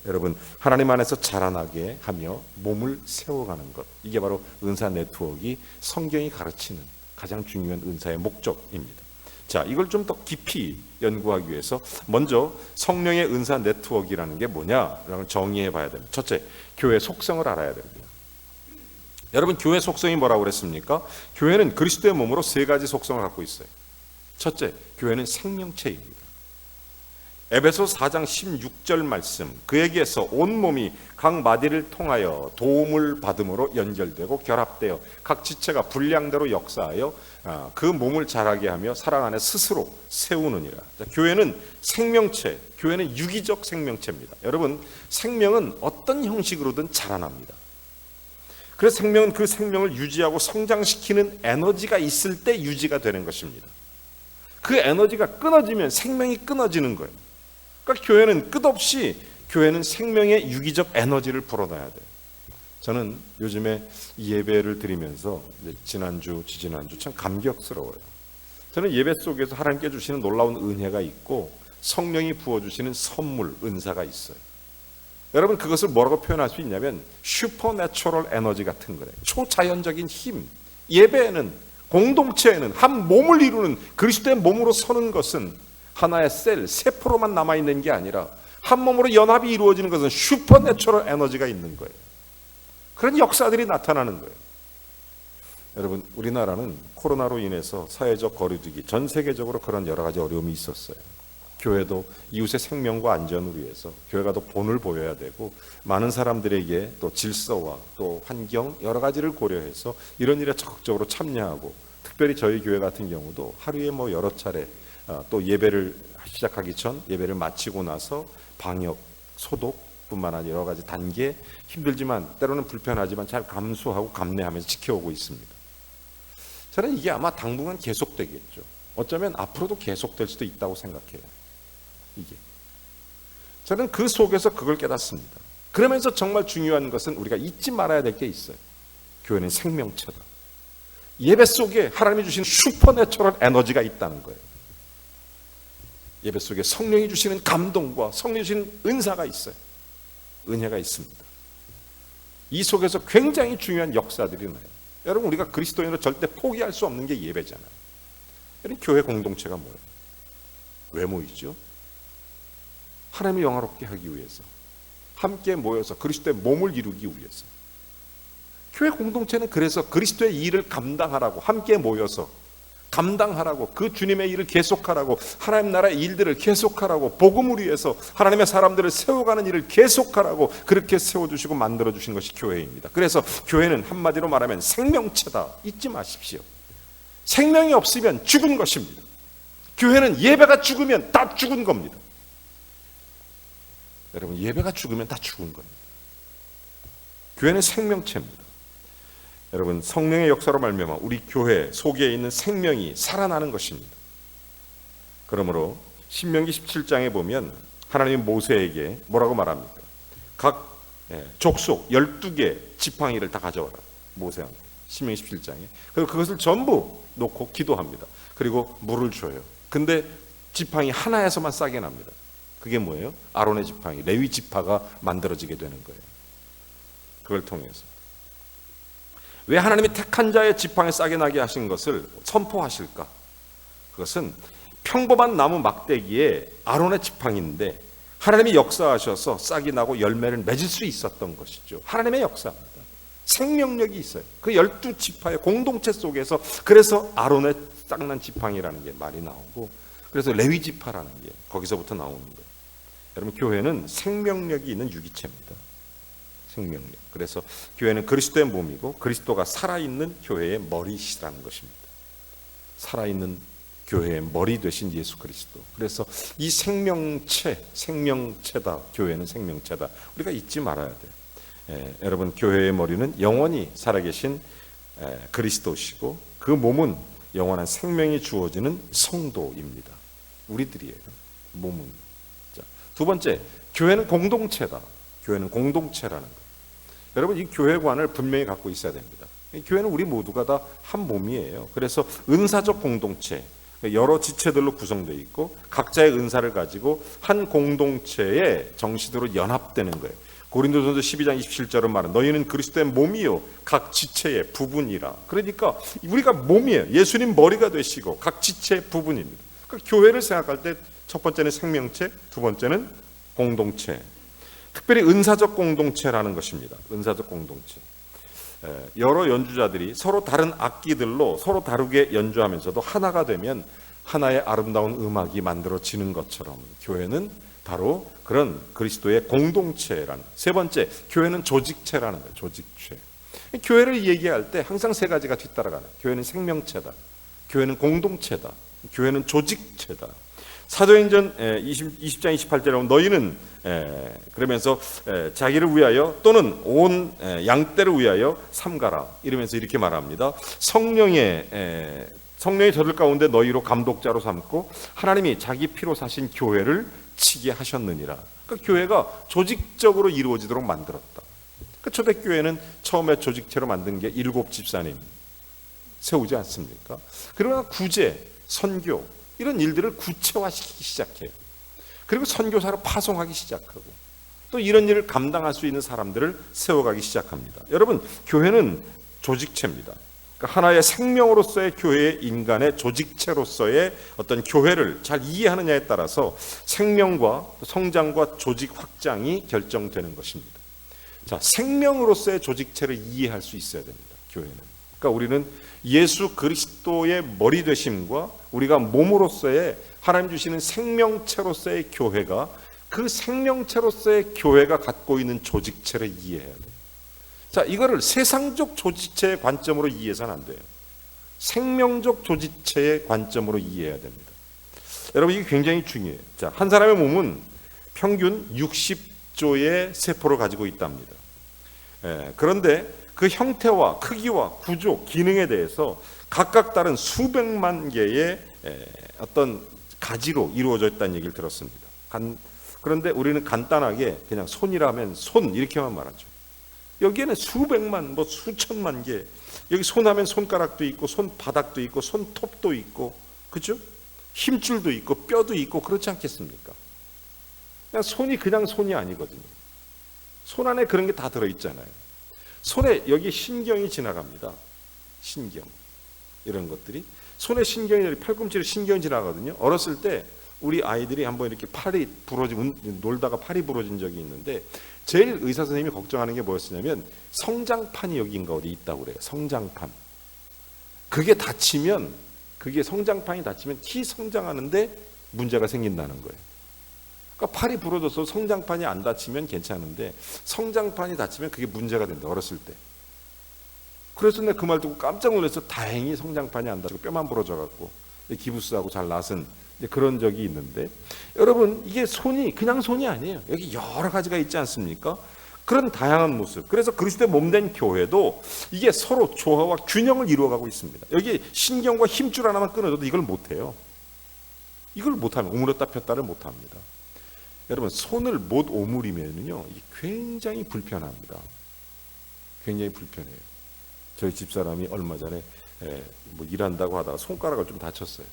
여러분 하나님 안에서 자라나게 하며 몸을 세워가는 것 이게 바로 은사 네트워크가 성경이 가르치는 가장 중요한 은사의 목적입니다. 자, 이걸 좀 더 깊이 연구하기 위해서 먼저 성령의 은사 네트워크라는 게 뭐냐라는 정의해 봐야 됩니다. 첫째, 교회 속성을 알아야 됩니다. 여러분 교회 속성이 뭐라고 그랬습니까? 교회는 그리스도의 몸으로 세 가지 속성을 갖고 있어요. 첫째, 교회는 생명체입니다. 에베소서 4장 16절 말씀 그에게서 온몸이 각 마디를 통하여 도움을 받음으로 연결되고 결합되어 각 지체가 분량대로 역사하여 그 몸을 자라게 하며 사랑 안에 스스로 세우느니라. 자, 교회는 생명체, 교회는 유기적 생명체입니다. 여러분 생명은 어떤 형식으로든 자라납니다. 그래서 생명은 그 생명을 유지하고 성장시키는 에너지가 있을 때 유지가 되는 것입니다. 그 에너지가 끊어지면 생명이 끊어지는 거예요. 그러니까 교회는 끝없이 교회는 생명의 유기적 에너지를 불어넣어야 돼요. 저는 요즘에 예배를 드리면서 지난주, 지지난주 참 감격스러워요. 저는 예배 속에서 하나님께 주시는 놀라운 은혜가 있고 성령이 부어주시는 선물, 은사가 있어요. 여러분 그것을 뭐라고 표현할 수 있냐면 슈퍼내추럴 에너지 같은 거예요. 초자연적인 힘. 예배에는 공동체에는 한 몸을 이루는 그리스도의 몸으로 서는 것은 하나의 셀, 세포로만 남아있는 게 아니라 한 몸으로 연합이 이루어지는 것은 슈퍼내추럴 에너지가 있는 거예요. 그런 역사들이 나타나는 거예요. 여러분, 우리나라는 코로나로 인해서 사회적 거리두기, 전 세계적으로 그런 여러 가지 어려움이 있었어요. 교회도 이웃의 생명과 안전을 위해서 교회가 더 본을 보여야 되고, 많은 사람들에게 또 질서와 또 환경 여러 가지를 고려해서 이런 일에 적극적으로 참여하고, 특별히 저희 교회 같은 경우도 하루에 여러 차례 또 예배를 시작하기 전 예배를 마치고 나서 방역, 소독뿐만 아니라 여러 가지 단계, 힘들지만 때로는 불편하지만 잘 감수하고 감내하면서 지켜오고 있습니다. 저는 이게 아마 당분간 계속되겠죠. 어쩌면 앞으로도 계속될 수도 있다고 생각해요. 이게 저는 그 속에서 그걸 깨닫습니다. 그러면서 정말 중요한 것은 우리가 잊지 말아야 될 게 있어요. 교회는 생명체다. 예배 속에 하나님이 주신 슈퍼내추럴 에너지가 있다는 거예요. 예배 속에 성령이 주시는 감동과 성령이 주시는 은사가 있어요. 은혜가 있습니다. 이 속에서 굉장히 중요한 역사들이 나요. 여러분, 우리가 그리스도인으로 절대 포기할 수 없는 게 예배잖아요. 여러분, 교회 공동체가 뭐예요? 왜 모이죠? 하나님을 영화롭게 하기 위해서, 함께 모여서 그리스도의 몸을 이루기 위해서. 교회 공동체는 그래서 그리스도의 일을 감당하라고, 함께 모여서 감당하라고, 그 주님의 일을 계속하라고, 하나님 나라의 일들을 계속하라고, 복음을 위해서 하나님의 사람들을 세워가는 일을 계속하라고 그렇게 세워주시고 만들어주신 것이 교회입니다. 그래서 교회는 한마디로 말하면 생명체다. 잊지 마십시오. 생명이 없으면 죽은 것입니다. 교회는 예배가 죽으면 다 죽은 겁니다. 여러분, 예배가 죽으면 다 죽은 거예요. 교회는 생명체입니다. 여러분, 성령의 역사로 말미암아 우리 교회 속에 있는 생명이 살아나는 것입니다. 그러므로 신명기 17장에 보면 하나님이 모세에게 뭐라고 말합니까? 각 족속 12개 지팡이를 다 가져와라. 모세한테. 신명기 17장에. 그리고 그것을 전부 놓고 기도합니다. 그리고 물을 줘요. 근데 지팡이 하나에서만 싹이 납니다. 그게 뭐예요? 아론의 지팡이, 레위 지파가 만들어지게 되는 거예요. 그걸 통해서. 왜 하나님이 택한 자의 지팡이 싹이 나게 하신 것을 선포하실까? 그것은 평범한 나무 막대기에 아론의 지팡이인데 하나님이 역사하셔서 싹이 나고 열매를 맺을 수 있었던 것이죠. 하나님의 역사입니다. 생명력이 있어요. 그 12지파의 공동체 속에서. 그래서 아론의 싹난 지팡이라는 게 말이 나오고, 그래서 레위 지파라는 게 거기서부터 나오는 거예요. 여러분, 교회는 생명력이 있는 유기체입니다. 생명력. 그래서 교회는 그리스도의 몸이고 그리스도가 살아있는 교회의 머리시라는 것입니다. 살아있는 교회의 머리 되신 예수 그리스도. 그래서 이 생명체다. 교회는 생명체다. 우리가 잊지 말아야 돼요. 여러분, 교회의 머리는 영원히 살아계신 그리스도시고, 그 몸은 영원한 생명이 주어지는 성도입니다. 우리들이에요. 몸은. 자, 두 번째, 교회는 공동체다. 교회는 공동체라는 것. 여러분, 이 교회관을 분명히 갖고 있어야 됩니다. 교회는 우리 모두가 다 한 몸이에요. 그래서 은사적 공동체, 여러 지체들로 구성되어 있고 각자의 은사를 가지고 한 공동체의 정신으로 연합되는 거예요. 고린도전서 12장 27절은 말은 너희는 그리스도의 몸이요 각 지체의 부분이라. 그러니까 우리가 몸이에요. 예수님 머리가 되시고 각 지체의 부분입니다. 그러니까 교회를 생각할 때 첫 번째는 생명체, 두 번째는 공동체. 특별히 은사적 공동체라는 것입니다. 은사적 공동체. 여러 연주자들이 서로 다른 악기들로 서로 다르게 연주하면서도 하나가 되면 하나의 아름다운 음악이 만들어지는 것처럼 교회는 바로 그런 그리스도의 공동체라는. 세 번째, 교회는 조직체라는 거예요. 조직체. 교회를 얘기할 때 항상 세 가지가 뒤따라가는. 교회는 생명체다. 교회는 공동체다. 교회는 조직체다. 사도행전 20장 28절에 보면 너희는 그러면서 자기를 위하여 또는 온 양떼를 위하여 삼가라 이러면서 이렇게 말합니다. 성령이 저들 가운데 너희로 감독자로 삼고 하나님이 자기 피로 사신 교회를 치게 하셨느니라. 그러니까 교회가 조직적으로 이루어지도록 만들었다. 그러니까 초대교회는 처음에 조직체로 만든 게 7 집사님 세우지 않습니까? 그러나 구제, 선교 이런 일들을 구체화시키기 시작해요. 그리고 선교사를 파송하기 시작하고 또 이런 일을 감당할 수 있는 사람들을 세워가기 시작합니다. 여러분, 교회는 조직체입니다. 그러니까 그러니까 하나의 생명으로서의 교회의 인간의 조직체로서의 어떤 교회를 잘 이해하느냐에 따라서 생명과 성장과 조직 확장이 결정되는 것입니다. 자, 생명으로서의 조직체를 이해할 수 있어야 됩니다. 교회는. 그러니까 우리는 예수 그리스도의 머리 되심과 우리가 몸으로서의 하나님 주시는 생명체로서의 교회가 그 생명체로서의 교회가 갖고 있는 조직체를 이해해야 돼요. 자, 이거를 세상적 조직체의 관점으로 이해해서는 안 돼요. 생명적 조직체의 관점으로 이해해야 됩니다. 여러분, 이게 굉장히 중요해요. 자, 한 사람의 몸은 평균 60조의 세포를 가지고 있답니다. 그런데 그 형태와 크기와 구조, 기능에 대해서 각각 다른 수백만 개의 어떤 가지로 이루어져 있다는 얘기를 들었습니다. 그런데 우리는 간단하게 그냥 손이라면 손 이렇게만 말하죠. 여기에는 수백만, 수천만 개. 여기 손하면 손가락도 있고 손바닥도 있고 손톱도 있고, 그죠? 힘줄도 있고 뼈도 있고, 그렇지 않겠습니까? 그냥 손이 그냥 손이 아니거든요. 손 안에 그런 게 다 들어있잖아요. 손에 여기 신경이 지나갑니다. 신경, 이런 것들이 손에 신경이, 팔꿈치에 신경이 지나가거든요. 어렸을 때 우리 아이들이 한번 이렇게 팔이 부러지면, 놀다가 팔이 부러진 적이 있는데, 제일 의사 선생님이 걱정하는 게 뭐였냐면 성장판이 여기인가 어디 있다고 그래요. 성장판. 그게 다치면, 그게 성장판이 다치면 키 성장하는데 문제가 생긴다는 거예요. 그러니까 팔이 부러져서 성장판이 안 다치면 괜찮은데 성장판이 다치면 그게 문제가 된다, 어렸을 때. 그래서 내가 그 말 듣고 깜짝 놀라서 다행히 성장판이 안 다치고 뼈만 부러져 갖고 기부스하고 잘 나선 그런 적이 있는데, 여러분, 이게 손이 그냥 손이 아니에요. 여기 여러 가지가 있지 않습니까? 그런 다양한 모습. 그래서 그리스도의 몸된 교회도 이게 서로 조화와 균형을 이루어가고 있습니다. 여기 신경과 힘줄 하나만 끊어줘도 이걸 못해요. 이걸 못하면, 오므렸다 폈다를 못합니다. 여러분, 손을 못 오므리면요, 이게 굉장히 불편합니다. 굉장히 불편해요. 저희 집사람이 얼마 전에 일한다고 하다가 손가락을 좀 다쳤어요.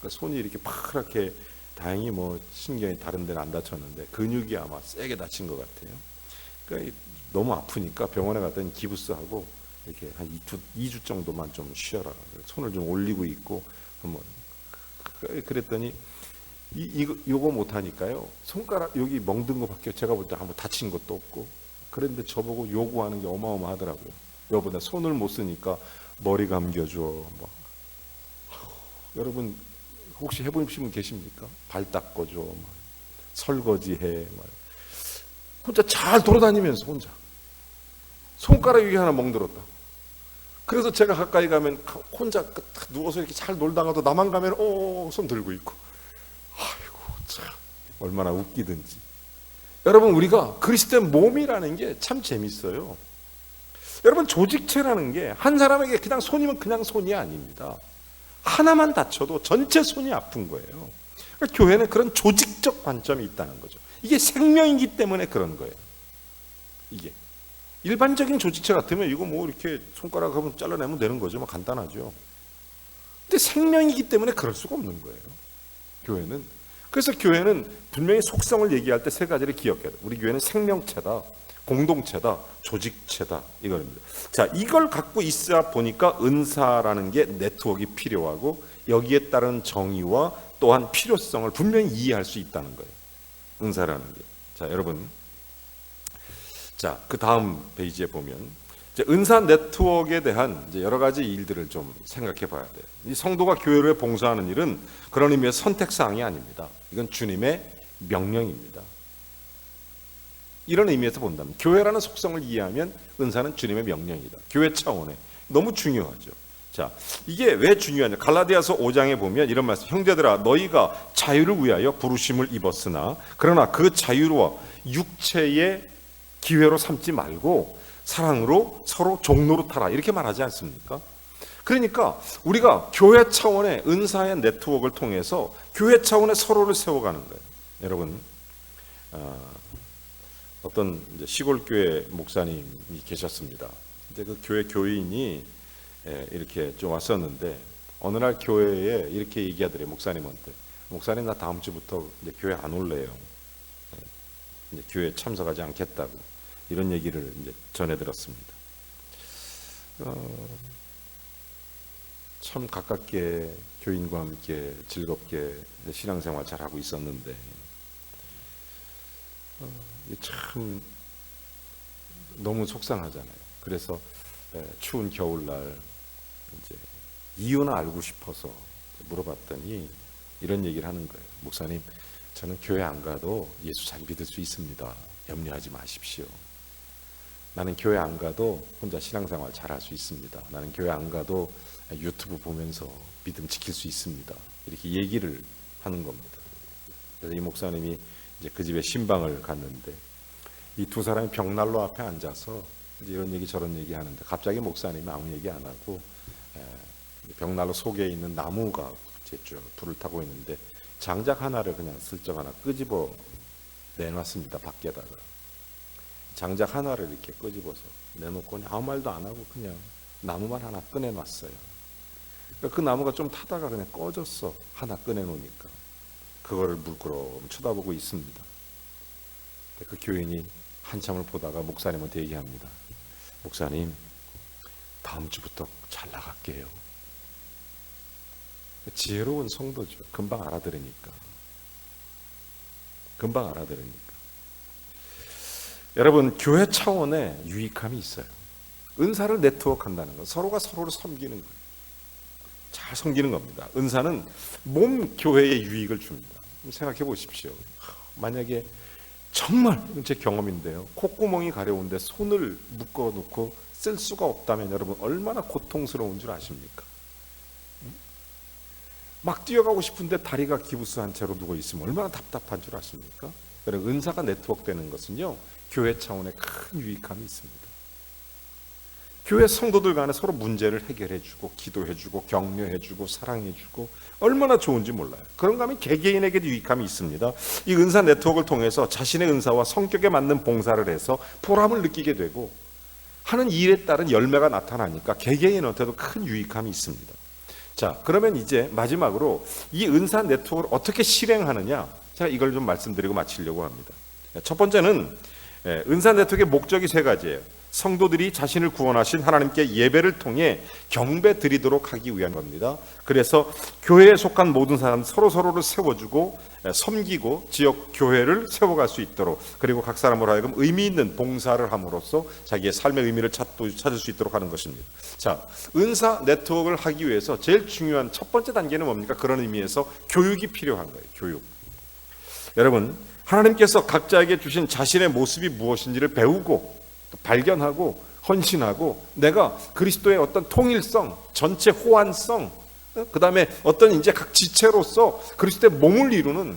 그러니까 손이 이렇게 파랗게, 다행히 신경이 다른 데는 안 다쳤는데 근육이 아마 세게 다친 것 같아요. 그러니까 너무 아프니까 병원에 갔더니 기부스하고 이렇게 한 2주 정도만 좀 쉬어라. 손을 좀 올리고 있고, 그랬더니 이거 못하니까요, 손가락 여기 멍든 거밖에 제가 볼 때 한번 다친 것도 없고, 그런데 저보고 요구하는 게 어마어마하더라고요. 여보, 나 손을 못 쓰니까 머리 감겨줘. 여러분, 혹시 해보신 분 계십니까? 발 닦아줘, 설거지해, 혼자 잘 돌아다니면서 혼자 손가락 여기 하나 멍들었다. 그래서 제가 가까이 가면 혼자 누워서 이렇게 잘 놀다가도 나만 가면 손 들고 있고, 아이고 참 얼마나 웃기든지. 여러분, 우리가 그리스도의 몸이라는 게 참 재밌어요. 여러분, 조직체라는 게 한 사람에게 그냥 손이면 그냥 손이 아닙니다. 하나만 다쳐도 전체 손이 아픈 거예요. 그러니까 교회는 그런 조직적 관점이 있다는 거죠. 이게 생명이기 때문에 그런 거예요. 이게 일반적인 조직체 같으면 이거 이렇게 손가락 한번 잘라내면 되는 거죠. 간단하죠. 근데 생명이기 때문에 그럴 수가 없는 거예요, 교회는. 그래서 교회는 분명히 속성을 얘기할 때 세 가지를 기억해야 돼요. 우리 교회는 생명체다, 공동체다, 조직체다, 이겁니다. 자, 이걸 갖고 있어야 보니까 은사라는 게 네트워크가 필요하고, 여기에 따른 정의와 또한 필요성을 분명히 이해할 수 있다는 거예요, 은사라는 게. 자, 여러분, 자, 그 다음 페이지에 보면 이제 은사 네트워크에 대한 이제 여러 가지 일들을 좀 생각해 봐야 돼요. 이 성도가 교회를 봉사하는 일은 그런 의미의 선택사항이 아닙니다. 이건 주님의 명령입니다. 이런 의미에서 본다면 교회라는 속성을 이해하면 은사는 주님의 명령이다. 교회 차원에 너무 중요하죠. 자, 이게 왜 중요하냐? 갈라디아서 5장에 보면 이런 말씀, 형제들아 너희가 자유를 위하여 부르심을 입었으나 그러나 그 자유와 육체의 기회로 삼지 말고 사랑으로 서로 종로로 타라, 이렇게 말하지 않습니까? 그러니까 우리가 교회 차원의 은사의 네트워크를 통해서 교회 차원의 서로를 세워가는 거예요. 여러분, 어떤 이제 시골 교회 목사님이 계셨습니다. 근데 그 교회 교인이 이렇게 좀 왔었는데 어느 날 교회에 이렇게 얘기하더래요, 목사님한테. 목사님, 나 다음 주부터 이제 교회 안 올래요. 이제 교회 참석하지 않겠다고, 이런 얘기를 이제 전해 들었습니다. 참 가깝게 교인과 함께 즐겁게 신앙생활 잘하고 있었는데 참 너무 속상하잖아요. 그래서 추운 겨울날 이제 이유는 알고 싶어서 물어봤더니 이런 얘기를 하는 거예요. 목사님, 저는 교회 안 가도 예수 잘 믿을 수 있습니다. 염려하지 마십시오. 나는 교회 안 가도 혼자 신앙생활 잘할 수 있습니다. 나는 교회 안 가도 유튜브 보면서 믿음 지킬 수 있습니다. 이렇게 얘기를 하는 겁니다. 그래서 이 목사님이 이제 그 집에 신방을 갔는데 이 두 사람이 벽난로 앞에 앉아서 이제 이런 얘기 저런 얘기 하는데 갑자기 목사님이 아무 얘기 안 하고 벽난로 속에 있는 나무가 이제 쭉 불을 타고 있는데 장작 하나를 그냥 슬쩍 하나 끄집어 내놨습니다. 밖에다가 장작 하나를 이렇게 끄집어서 내놓고 그냥 아무 말도 안 하고 그냥 나무만 하나 꺼내놨어요. 그 나무가 좀 타다가 그냥 꺼졌어. 하나 꺼내놓으니까 그거를 물끄러미 쳐다보고 있습니다. 그 교인이 한참을 보다가 목사님한테 얘기합니다. 목사님, 다음 주부터 잘 나갈게요. 지혜로운 성도죠. 금방 알아들으니까. 여러분, 교회 차원에 유익함이 있어요. 은사를 네트워크한다는 건 서로가 서로를 섬기는 거예요. 잘 섬기는 겁니다. 은사는 몸 교회에 유익을 줍니다. 생각해 보십시오. 만약에 정말 이건 제 경험인데요. 콧구멍이 가려운데 손을 묶어 놓고 쓸 수가 없다면 여러분 얼마나 고통스러운 줄 아십니까? 막 뛰어가고 싶은데 다리가 기부스한 채로 누워 있으면 얼마나 답답한 줄 아십니까? 그래서 은사가 네트워크되는 것은요, 교회 차원의 큰 유익함이 있습니다. 교회 성도들 간에 서로 문제를 해결해주고 기도해주고 격려해주고 사랑해주고 얼마나 좋은지 몰라요. 그런가 하면 개개인에게도 유익함이 있습니다. 이 은사 네트워크를 통해서 자신의 은사와 성격에 맞는 봉사를 해서 보람을 느끼게 되고 하는 일에 따른 열매가 나타나니까 개개인한테도 큰 유익함이 있습니다. 자, 그러면 이제 마지막으로 이 은사 네트워크를 어떻게 실행하느냐, 제가 이걸 좀 말씀드리고 마치려고 합니다. 첫 번째는 은사 네트워크의 목적이 세 가지예요. 성도들이 자신을 구원하신 하나님께 예배를 통해 경배 드리도록 하기 위한 겁니다. 그래서 교회에 속한 모든 사람 서로서로를 세워주고 섬기고 지역 교회를 세워갈 수 있도록, 그리고 각 사람으로 하여금 의미 있는 봉사를 함으로써 자기의 삶의 의미를 찾을 수 있도록 하는 것입니다. 자, 은사 네트워크를 하기 위해서 제일 중요한 첫 번째 단계는 뭡니까? 그런 의미에서 교육이 필요한 거예요. 교육. 여러분, 하나님께서 각자에게 주신 자신의 모습이 무엇인지를 배우고 발견하고 헌신하고 내가 그리스도의 어떤 통일성, 전체 호환성, 그 다음에 어떤 이제 각 지체로서 그리스도의 몸을 이루는,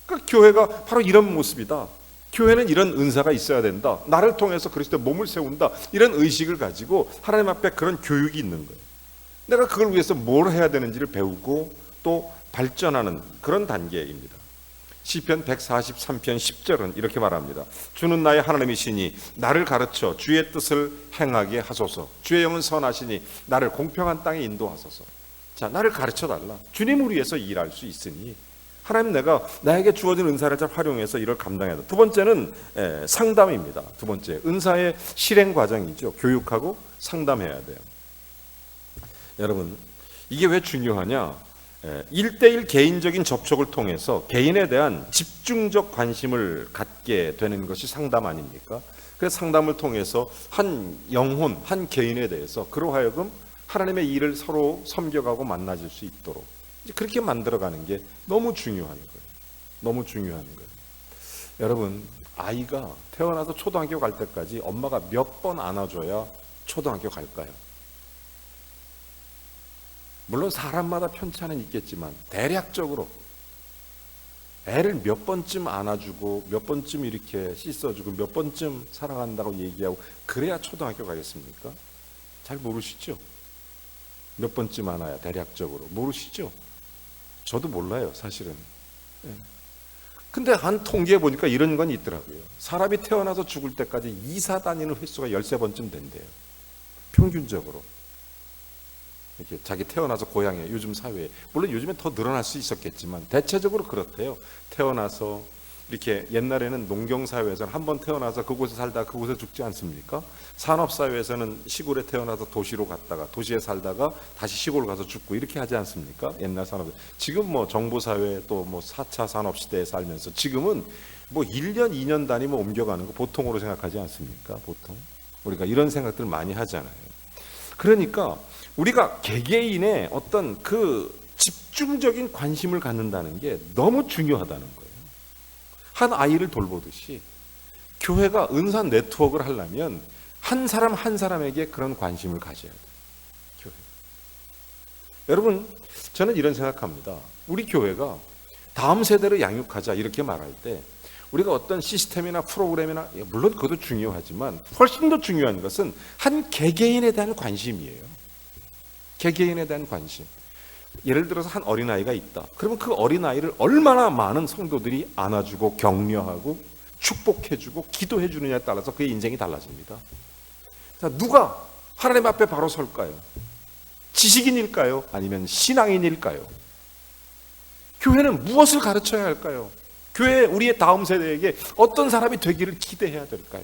그러니까 교회가 바로 이런 모습이다. 교회는 이런 은사가 있어야 된다. 나를 통해서 그리스도의 몸을 세운다. 이런 의식을 가지고 하나님 앞에 그런 교육이 있는 거예요. 내가 그걸 위해서 뭘 해야 되는지를 배우고 또 발전하는 그런 단계입니다. 시편 143편 10절은 이렇게 말합니다. 주는 나의 하나님이시니 나를 가르쳐 주의 뜻을 행하게 하소서. 주의 영은 선하시니 나를 공평한 땅에 인도하소서. 자, 나를 가르쳐 달라. 주님을 위해서 일할 수 있으니 하나님, 내가 나에게 주어진 은사를 잘 활용해서 이를 감당해야 돼. 두 번째는 상담입니다. 두 번째, 은사의 실행 과정이죠. 교육하고 상담해야 돼요. 여러분, 이게 왜 중요하냐? 1대1 개인적인 접촉을 통해서 개인에 대한 집중적 관심을 갖게 되는 것이 상담 아닙니까? 그 상담을 통해서 한 영혼, 한 개인에 대해서 그로 하여금 하나님의 일을 서로 섬겨가고 만나질 수 있도록 그렇게 만들어가는 게 너무 중요한 거예요. 너무 중요한 거예요. 여러분, 아이가 태어나서 초등학교 갈 때까지 엄마가 몇 번 안아줘야 초등학교 갈까요? 물론 사람마다 편차는 있겠지만 대략적으로 애를 몇 번쯤 안아주고 몇 번쯤 이렇게 씻어주고 몇 번쯤 사랑한다고 얘기하고 그래야 초등학교 가겠습니까? 잘 모르시죠? 몇 번쯤 안아야 대략적으로 모르시죠? 저도 몰라요, 사실은. 근데 한 통계에 보니까 이런 건 있더라고요. 사람이 태어나서 죽을 때까지 이사 다니는 횟수가 13번쯤 된대요. 평균적으로. 이렇게 자기 태어나서 고향에, 요즘 사회에, 물론 요즘엔 더 늘어날 수 있었겠지만 대체적으로 그렇대요. 태어나서 이렇게 옛날에는 농경사회에서는 한 번 태어나서 그곳에 살다가 그곳에 죽지 않습니까? 산업사회에서는 시골에 태어나서 도시로 갔다가 도시에 살다가 다시 시골 가서 죽고 이렇게 하지 않습니까? 옛날 산업. 지금 뭐 정보사회 또 뭐 4차 산업시대에 살면서 지금은 뭐 1년, 2년 단위면 옮겨가는 거 보통으로 생각하지 않습니까? 보통. 우리가 이런 생각들 많이 하잖아요. 그러니까 우리가 개개인의 어떤 그 집중적인 관심을 갖는다는 게 너무 중요하다는 거예요. 한 아이를 돌보듯이 교회가 은사 네트워크를 하려면 한 사람 한 사람에게 그런 관심을 가져야 돼요. 교회. 여러분, 저는 이런 생각합니다. 우리 교회가 다음 세대를 양육하자 이렇게 말할 때 우리가 어떤 시스템이나 프로그램이나 물론 그것도 중요하지만 훨씬 더 중요한 것은 한 개개인에 대한 관심이에요. 개개인에 대한 관심. 예를 들어서 한 어린아이가 있다. 그러면 그 어린아이를 얼마나 많은 성도들이 안아주고 격려하고 축복해주고 기도해주느냐에 따라서 그의 인생이 달라집니다. 자, 누가 하나님 앞에 바로 설까요? 지식인일까요? 아니면 신앙인일까요? 교회는 무엇을 가르쳐야 할까요? 교회 우리의 다음 세대에게 어떤 사람이 되기를 기대해야 될까요?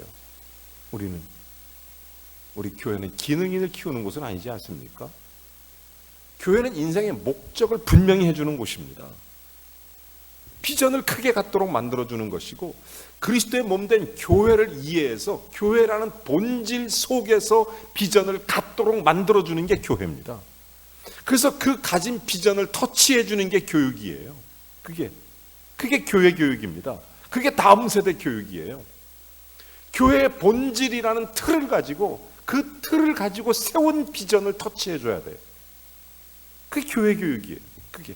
우리 교회는 기능인을 키우는 곳은 아니지 않습니까? 교회는 인생의 목적을 분명히 해주는 곳입니다. 비전을 크게 갖도록 만들어주는 것이고 그리스도의 몸된 교회를 이해해서 교회라는 본질 속에서 비전을 갖도록 만들어주는 게 교회입니다. 그래서 그 가진 비전을 터치해주는 게 교육이에요. 그게 교회 교육입니다. 그게 다음 세대 교육이에요. 교회의 본질이라는 틀을 가지고 그 틀을 가지고 세운 비전을 터치해줘야 돼요. 그게 교회 교육이에요. 그게.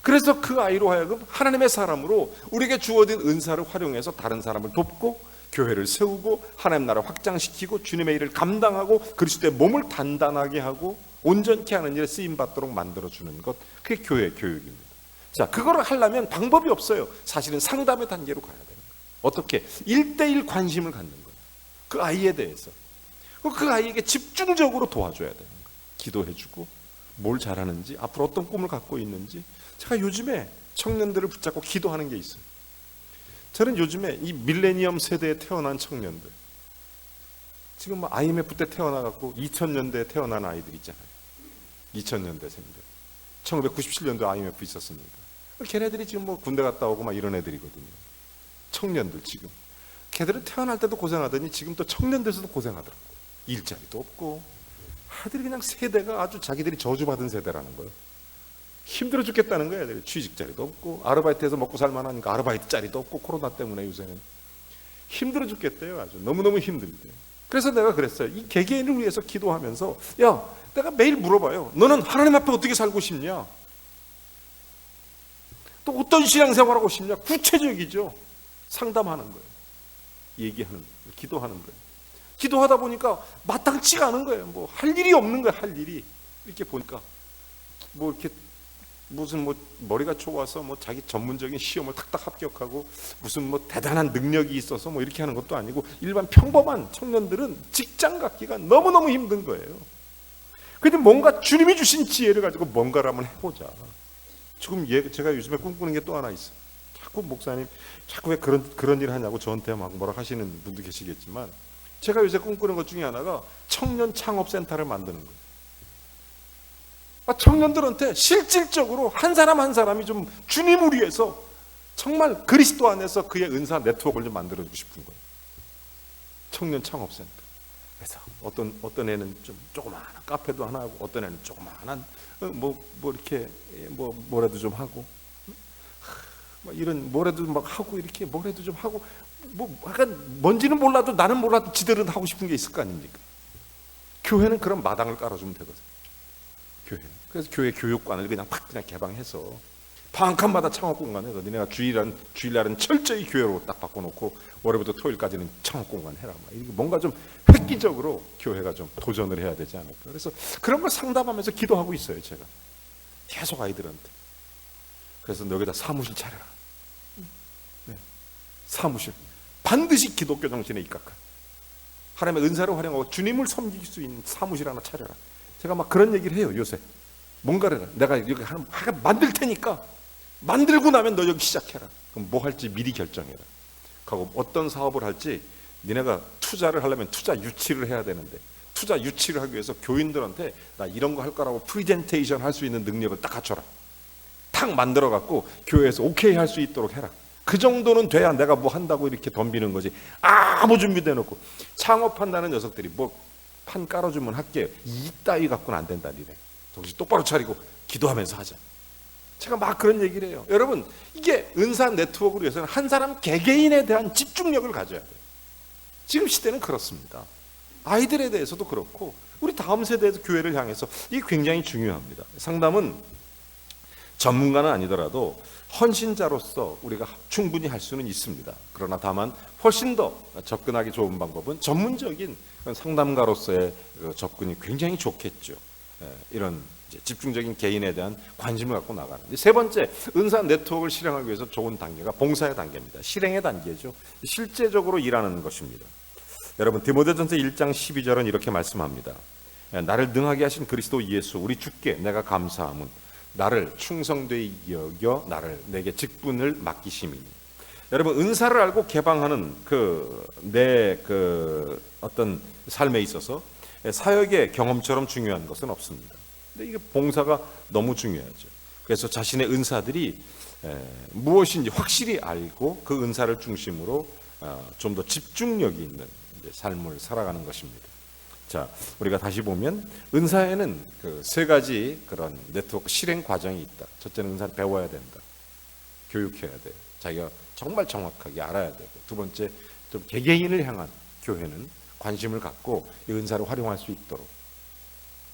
그래서 그 아이로 하여금 하나님의 사람으로 우리에게 주어진 은사를 활용해서 다른 사람을 돕고 교회를 세우고 하나님 나라를 확장시키고 주님의 일을 감당하고 그리스도의 몸을 단단하게 하고 온전케 하는 일에 쓰임받도록 만들어주는 것, 그게 교회 교육입니다. 자, 그거를 하려면 방법이 없어요. 사실은 상담의 단계로 가야 되는 거예요. 어떻게? 1대1 관심을 갖는 거예요. 그 아이에 대해서. 그 아이에게 집중적으로 도와줘야 되는 거예요. 기도해주고 뭘 잘하는지, 앞으로 어떤 꿈을 갖고 있는지. 제가 요즘에 청년들을 붙잡고 기도하는 게 있어요. 저는 요즘에 이 밀레니엄 세대에 태어난 청년들, 지금 뭐 IMF 때 태어나갖고 2000년대에 태어난 아이들 있잖아요. 2000년대생들. 1997년도에 IMF 있었으니까. 걔네들이 지금 뭐 군대 갔다 오고 막 이런 애들이거든요. 청년들 지금. 걔들은 태어날 때도 고생하더니 지금 또 청년 돼서도 고생하더라고. 일자리도 없고. 아들이 그냥 세대가 아주 자기들이 저주받은 세대라는 거예요. 힘들어 죽겠다는 거예요. 애들이. 취직자리도 없고 아르바이트해서 먹고 살만하니까 아르바이트 자리도 없고 코로나 때문에 요새는 힘들어 죽겠대요. 아주 너무너무 힘들대요. 그래서 내가 그랬어요. 이 개개인을 위해서 기도하면서 야, 내가 매일 물어봐요. 너는 하나님 앞에 어떻게 살고 싶냐? 또 어떤 신앙생활하고 싶냐? 구체적이죠. 상담하는 거예요. 얘기하는 거예요. 기도하는 거예요. 기도하다 보니까 마땅치가 않은 거예요. 뭐 할 일이 없는 거예요. 할 일이. 이렇게 보니까 뭐 이렇게 무슨 뭐 머리가 좋아서 뭐 자기 전문적인 시험을 탁탁 합격하고 무슨 뭐 대단한 능력이 있어서 뭐 이렇게 하는 것도 아니고 일반 평범한 청년들은 직장 갖기가 너무너무 힘든 거예요. 근데 뭔가 주님이 주신 지혜를 가지고 뭔가를 한번 해보자. 지금 제가 요즘에 꿈꾸는 게 또 하나 있어요. 자꾸 목사님 자꾸 왜 그런 일 하냐고 저한테 막 뭐라 하시는 분도 계시겠지만 제가 요새 꿈꾸는 것 중에 하나가 청년 창업센터를 만드는 거예요. 청년들한테 실질적으로 한 사람 한 사람이 좀 주님을 위해서 정말 그리스도 안에서 그의 은사 네트워크를 좀 만들어주고 싶은 거예요. 청년 창업센터. 그래서 어떤 애는 좀 조그마한 카페도 하나 하고 어떤 애는 조그마한 뭐 이렇게 뭐라도 좀 하고 뭐 이런 뭐라도 막 하고 이렇게 뭐라도 좀 하고 뭐 약간 뭔지는 몰라도 나는 몰라도 지들은 하고 싶은 게 있을 거 아닙니까? 교회는 그런 마당을 깔아주면 되거든. 교회. 그래서 교회 교육관을 그냥 개방해서 방 한 칸마다 창업 공간 해서 니네가 주일날은 철저히 교회로 딱 바꿔놓고 월요일부터 토요일까지는 창업 공간 해라. 뭔가 좀 획기적으로 교회가 좀 도전을 해야 되지 않을까. 그래서 그런 걸 상담하면서 기도하고 있어요. 제가 계속 아이들한테. 그래서 너 여기다 사무실 차려라. 네. 사무실 반드시 기독교 정신에 입각한 하나님의 은사를 활용하고 주님을 섬길 수 있는 사무실 하나 차려라. 제가 막 그런 얘기를 해요. 요새 뭔가를 내가 여기 하나 만들 테니까 만들고 나면 너 여기 시작해라. 그럼 뭐 할지 미리 결정해라. 그리고 어떤 사업을 할지 니네가 투자를 하려면 투자 유치를 해야 되는데 투자 유치를 하기 위해서 교인들한테 나 이런 거 할 거라고 프리젠테이션 할 수 있는 능력을 딱 갖춰라. 탁 만들어 갖고 교회에서 오케이 할 수 있도록 해라. 그 정도는 돼야 내가 뭐 한다고 이렇게 덤비는 거지. 아무 준비돼 놓고 창업한다는 녀석들이 뭐 판 깔아주면 할게 이따위 갖고는 안 된다. 니네 정신 똑바로 차리고 기도하면서 하자. 제가 막 그런 얘기를 해요. 여러분, 이게 은사 네트워크를 위해서는 한 사람 개개인에 대한 집중력을 가져야 돼요. 지금 시대는 그렇습니다. 아이들에 대해서도 그렇고 우리 다음 세대에서 교회를 향해서 이게 굉장히 중요합니다. 상담은 전문가는 아니더라도 헌신자로서 우리가 충분히 할 수는 있습니다. 그러나 다만 훨씬 더 접근하기 좋은 방법은 전문적인 상담가로서의 접근이 굉장히 좋겠죠. 이런 집중적인 개인에 대한 관심을 갖고 나가는. 세 번째, 은사 네트워크를 실행하기 위해서 좋은 단계가 봉사의 단계입니다. 실행의 단계죠. 실제적으로 일하는 것입니다. 여러분, 디모데전서 1장 12절은 이렇게 말씀합니다. 나를 능하게 하신 그리스도 예수 우리 주께 내가 감사함은 나를 충성되이 여겨 나를 내게 직분을 맡기심이니. 여러분, 은사를 알고 개방하는 내 어떤 삶에 있어서 사역의 경험처럼 중요한 것은 없습니다. 근데 이게 봉사가 너무 중요하죠. 그래서 자신의 은사들이 무엇인지 확실히 알고 그 은사를 중심으로 좀 더 집중력이 있는 삶을 살아가는 것입니다. 자, 우리가 다시 보면 은사에는 세 가지 그런 네트워크 실행 과정이 있다. 첫째는 은사를 배워야 된다. 교육해야 돼요. 자기가 정말 정확하게 알아야 되고, 두 번째, 좀 개개인을 향한 교회는 관심을 갖고 이 은사를 활용할 수 있도록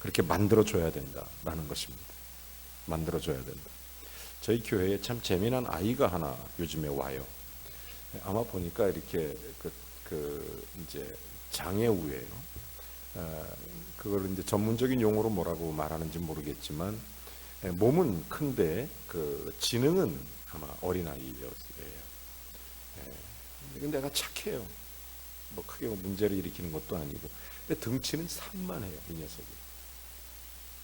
그렇게 만들어줘야 된다라는 것입니다. 만들어줘야 된다. 저희 교회에 참 재미난 아이가 하나 요즘에 와요. 아마 보니까 이렇게 이제 장애우예요. 그걸 이제 전문적인 용어로 뭐라고 말하는지 모르겠지만 몸은 큰데 지능은 아마 어린아이였어요. 근데 내가 착해요. 뭐 크게 문제를 일으키는 것도 아니고. 근데 등치는 산만해요, 이 녀석이.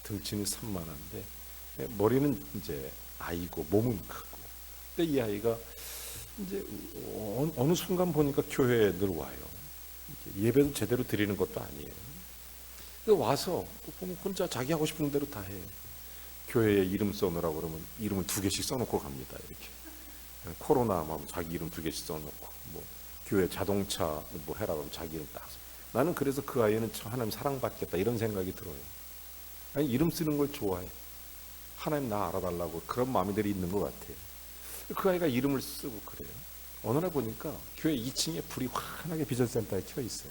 등치는 산만한데 머리는 이제 아이고 몸은 크고. 근데 이 아이가 이제 어느 순간 보니까 교회에 늘 와요. 예배도 제대로 드리는 것도 아니에요. 와서 보면 혼자 자기 하고 싶은 대로 다 해요. 교회에 이름 써놓으라고 그러면 이름을 2개씩 써놓고 갑니다. 이렇게 코로나 하면 자기 이름 2개씩 써놓고, 뭐 교회 자동차 뭐 해라 그러면 자기 이름 딱 써. 나는 그래서 그 아이는 참 하나님 사랑받겠다 이런 생각이 들어요. 아니, 이름 쓰는 걸 좋아해. 하나님 나 알아달라고 그런 마음들이 있는 것 같아요. 그 아이가 이름을 쓰고 그래요. 어느 날 보니까 교회 2층에 불이 환하게 비전센터에 켜 있어요.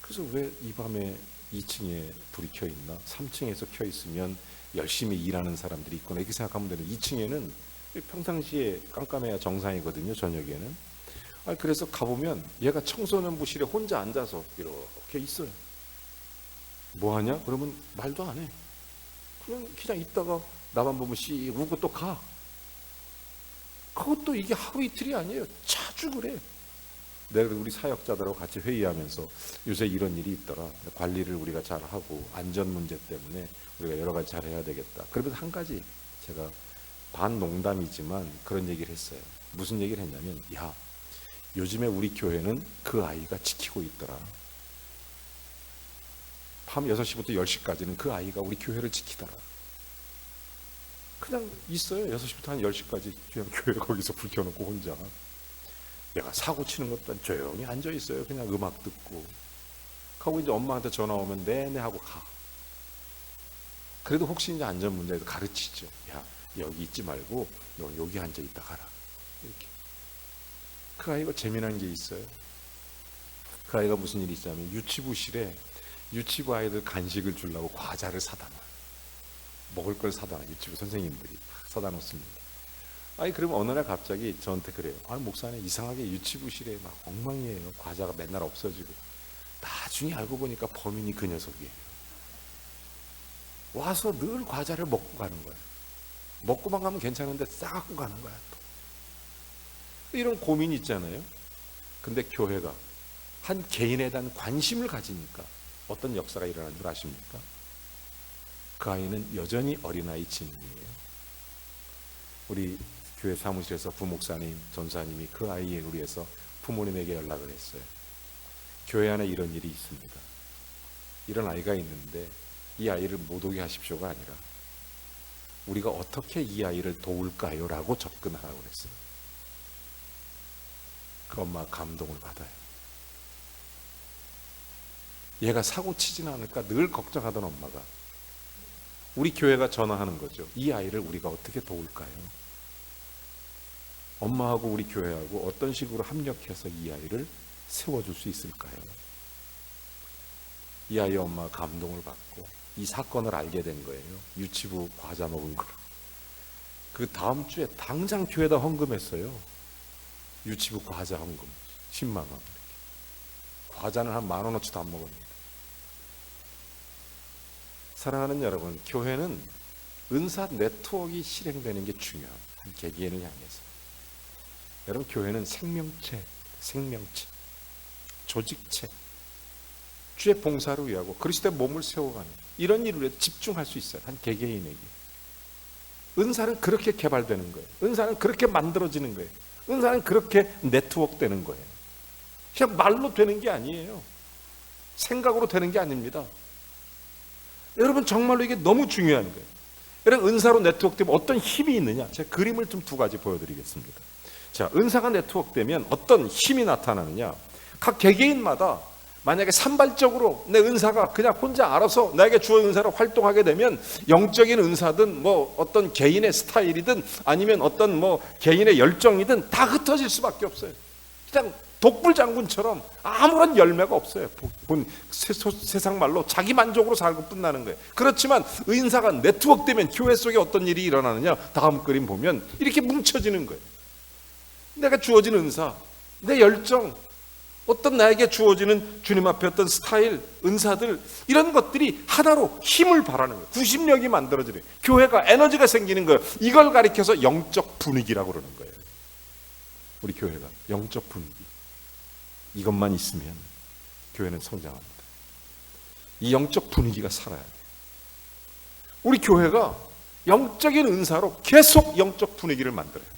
그래서 왜 이 밤에 2층에 불이 켜 있나? 3층에서 켜 있으면 열심히 일하는 사람들이 있구나 이렇게 생각하면 되는. 2층에는 평상시에 깜깜해야 정상이거든요. 저녁에는. 그래서 가보면 얘가 청소년부실에 혼자 앉아서 이렇게 있어요. 뭐 하냐? 그러면 말도 안 해. 그냥 있다가 나만 보면 씩 웃고 또 가. 그것도 이게 하루 이틀이 아니에요. 자주 그래. 내가 우리 사역자들하고 같이 회의하면서 요새 이런 일이 있더라. 관리를 우리가 잘하고 안전 문제 때문에 우리가 여러 가지 잘해야 되겠다. 그러면서 한 가지 제가 반농담이지만 그런 얘기를 했어요. 무슨 얘기를 했냐면, 야, 요즘에 우리 교회는 그 아이가 지키고 있더라. 밤 6시부터 10시까지는 그 아이가 우리 교회를 지키더라. 그냥 있어요. 6시부터 한 10시까지 그냥 교회 거기서 불 켜놓고 혼자. 내가 사고 치는 것도 조용히 앉아 있어요. 그냥 음악 듣고. 하고 이제 엄마한테 전화 오면 네네 하고 가. 그래도 혹시 이제 안전 문제에도 가르치죠. 야, 여기 있지 말고 너 여기 앉아 있다 가라. 이렇게. 그 아이가 재미난 게 있어요. 그 아이가 무슨 일이 있냐면 유치부실에 유치부 아이들 간식을 주려고 과자를 사다 놔. 먹을 걸 사다 놔. 유치부 선생님들이 사다 놓습니다. 그러면 어느 날 갑자기 저한테 그래요. 목사님, 이상하게 유치부실에 막 엉망이에요. 과자가 맨날 없어지고. 나중에 알고 보니까 범인이 그 녀석이에요. 와서 늘 과자를 먹고 가는 거예요. 먹고만 가면 괜찮은데 싸갖고 가는 거야 또. 이런 고민이 있잖아요. 근데 교회가 한 개인에 대한 관심을 가지니까 어떤 역사가 일어나는 줄 아십니까? 그 아이는 여전히 어린아이 지능이에요. 우리 교회 사무실에서 부목사님, 전사님이 그 아이를 위해서 부모님에게 연락을 했어요. 교회 안에 이런 일이 있습니다. 이런 아이가 있는데 이 아이를 못 오게 하십시오가 아니라 우리가 어떻게 이 아이를 도울까요? 라고 접근하라고 그랬어요. 그 엄마가 감동을 받아요. 얘가 사고 치지는 않을까 늘 걱정하던 엄마가 우리 교회가 전화하는 거죠. 이 아이를 우리가 어떻게 도울까요? 엄마하고 우리 교회하고 어떤 식으로 합력해서 이 아이를 세워줄 수 있을까요? 이 아이의 엄마가 감동을 받고 이 사건을 알게 된 거예요. 유치부 과자 먹은 거. 그 다음 주에 당장 교회에다 헌금했어요. 유치부 과자 헌금 10만 원. 과자는 한 10,000원어치도 안 먹었습니다. 사랑하는 여러분, 교회는 은사 네트워크가 실행되는 게 중요한 개개인을 향해서. 여러분, 교회는 생명체, 조직체, 주의 봉사를 위하고 그리스도의 몸을 세워가는 이런 일을 위해 집중할 수 있어요. 한 개개인에게. 은사는 그렇게 개발되는 거예요. 은사는 그렇게 만들어지는 거예요. 은사는 그렇게 네트워크 되는 거예요. 그냥 말로 되는 게 아니에요. 생각으로 되는 게 아닙니다. 여러분, 정말로 이게 너무 중요한 거예요. 여러분, 은사로 네트워크 되면 어떤 힘이 있느냐? 제가 그림을 좀 2가지 보여드리겠습니다. 자, 은사가 네트워크 되면 어떤 힘이 나타나느냐? 각 개개인마다 만약에 산발적으로 내 은사가 그냥 혼자 알아서 나에게 주어진 은사로 활동하게 되면 영적인 은사든 뭐 어떤 개인의 스타일이든 아니면 어떤 뭐 개인의 열정이든 다 흩어질 수밖에 없어요. 그냥 독불장군처럼 아무런 열매가 없어요. 세상 말로 자기 만족으로 살고 끝나는 거예요. 그렇지만 은사가 네트워크 되면 교회 속에 어떤 일이 일어나느냐? 다음 그림 보면 이렇게 뭉쳐지는 거예요. 내가 주어진 은사, 내 열정, 어떤 나에게 주어지는 주님 앞에 어떤 스타일, 은사들 이런 것들이 하나로 힘을 발하는 거예요. 구심력이 만들어지는 거예요. 교회가 에너지가 생기는 거예요. 이걸 가리켜서 영적 분위기라고 그러는 거예요. 우리 교회가 영적 분위기. 이것만 있으면 교회는 성장합니다. 이 영적 분위기가 살아야 돼요. 우리 교회가 영적인 은사로 계속 영적 분위기를 만들어야 돼요.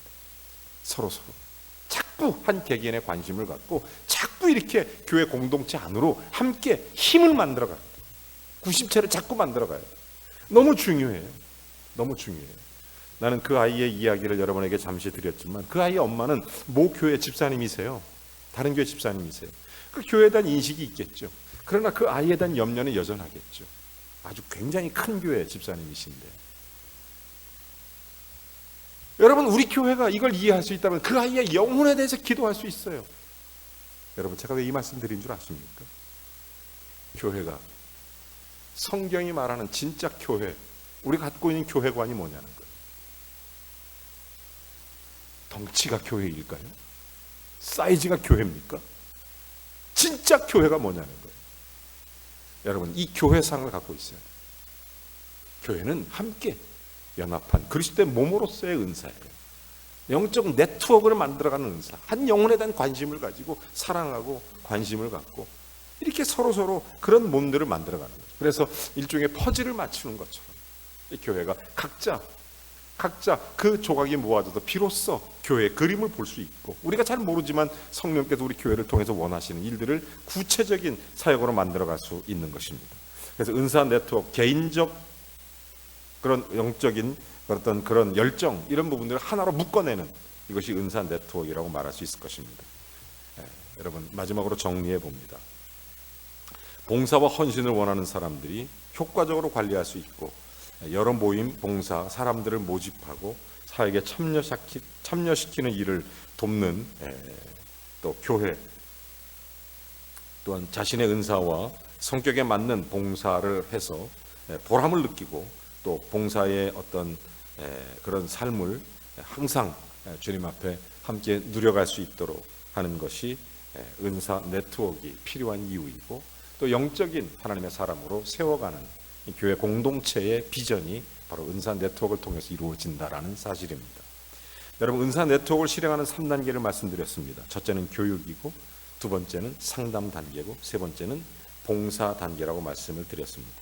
서로 자꾸 한 개개인의 관심을 갖고 자꾸 이렇게 교회 공동체 안으로 함께 힘을 만들어가야 돼요. 구심체를 자꾸 만들어가야 돼요. 너무 중요해요. 너무 중요해요. 나는 그 아이의 이야기를 여러분에게 잠시 드렸지만 그 아이의 엄마는 모 교회 집사님이세요. 다른 교회 집사님이세요. 그 교회에 대한 인식이 있겠죠. 그러나 그 아이에 대한 염려는 여전하겠죠. 아주 굉장히 큰 교회 집사님이신데 여러분, 우리 교회가 이걸 이해할 수 있다면 그 아이의 영혼에 대해서 기도할 수 있어요. 여러분, 제가 왜 이 말씀 드린 줄 아십니까? 교회가 성경이 말하는 진짜 교회, 우리가 갖고 있는 교회관이 뭐냐는 거예요. 덩치가 교회일까요? 사이즈가 교회입니까? 진짜 교회가 뭐냐는 거예요. 여러분, 이 교회상을 갖고 있어야 돼요. 교회는 함께 연합한 그리스도의 몸으로서의 은사예요. 영적 네트워크를 만들어가는 은사. 한 영혼에 대한 관심을 가지고 사랑하고 관심을 갖고 이렇게 서로 그런 몸들을 만들어가는 거죠. 그래서 일종의 퍼즐을 맞추는 것처럼 이 교회가 각자 그 조각이 모아져도 비로소 교회의 그림을 볼 수 있고 우리가 잘 모르지만 성령께서 우리 교회를 통해서 원하시는 일들을 구체적인 사역으로 만들어갈 수 있는 것입니다. 그래서 은사 네트워크, 개인적 그런 영적인 어떤 그런 열정 이런 부분들을 하나로 묶어내는 이것이 은사 네트워크라고 말할 수 있을 것입니다. 여러분, 마지막으로 정리해 봅니다. 봉사와 헌신을 원하는 사람들이 효과적으로 관리할 수 있고 여러 모임, 봉사, 사람들을 모집하고 사역에 참여시키는 일을 돕는 또 교회 또한 자신의 은사와 성격에 맞는 봉사를 해서 보람을 느끼고 또 봉사의 어떤 그런 삶을 항상 주님 앞에 함께 누려갈 수 있도록 하는 것이 은사 네트워크가 필요한 이유이고 또 영적인 하나님의 사람으로 세워가는 교회 공동체의 비전이 바로 은사 네트워크를 통해서 이루어진다라는 사실입니다. 여러분, 은사 네트워크를 실행하는 3단계를 말씀드렸습니다. 첫째는 교육이고 두 번째는 상담 단계고 세 번째는 봉사 단계라고 말씀을 드렸습니다.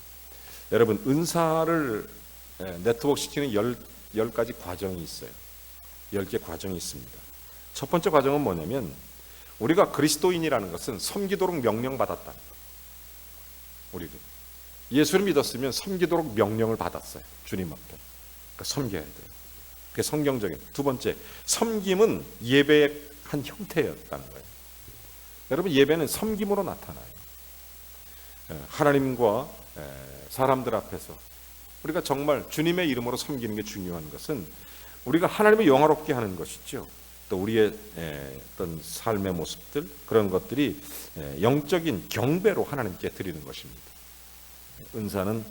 여러분, 은사를 네트워크 시키는 10가지 과정이 있어요. 10개 과정이 있습니다. 첫 번째 과정은 뭐냐면 우리가 그리스도인이라는 것은 섬기도록 명령받았다. 우리가 예수를 믿었으면 섬기도록 명령을 받았어요. 주님 앞에. 그러니까 섬겨야 돼요. 그게 성경적인. 두 번째, 섬김은 예배의 한 형태였다는 거예요. 여러분, 예배는 섬김으로 나타나요. 하나님과 사람들 앞에서 우리가 정말 주님의 이름으로 섬기는 게 중요한 것은 우리가 하나님을 영화롭게 하는 것이죠. 또 우리의 어떤 삶의 모습들, 그런 것들이 영적인 경배로 하나님께 드리는 것입니다. 은사는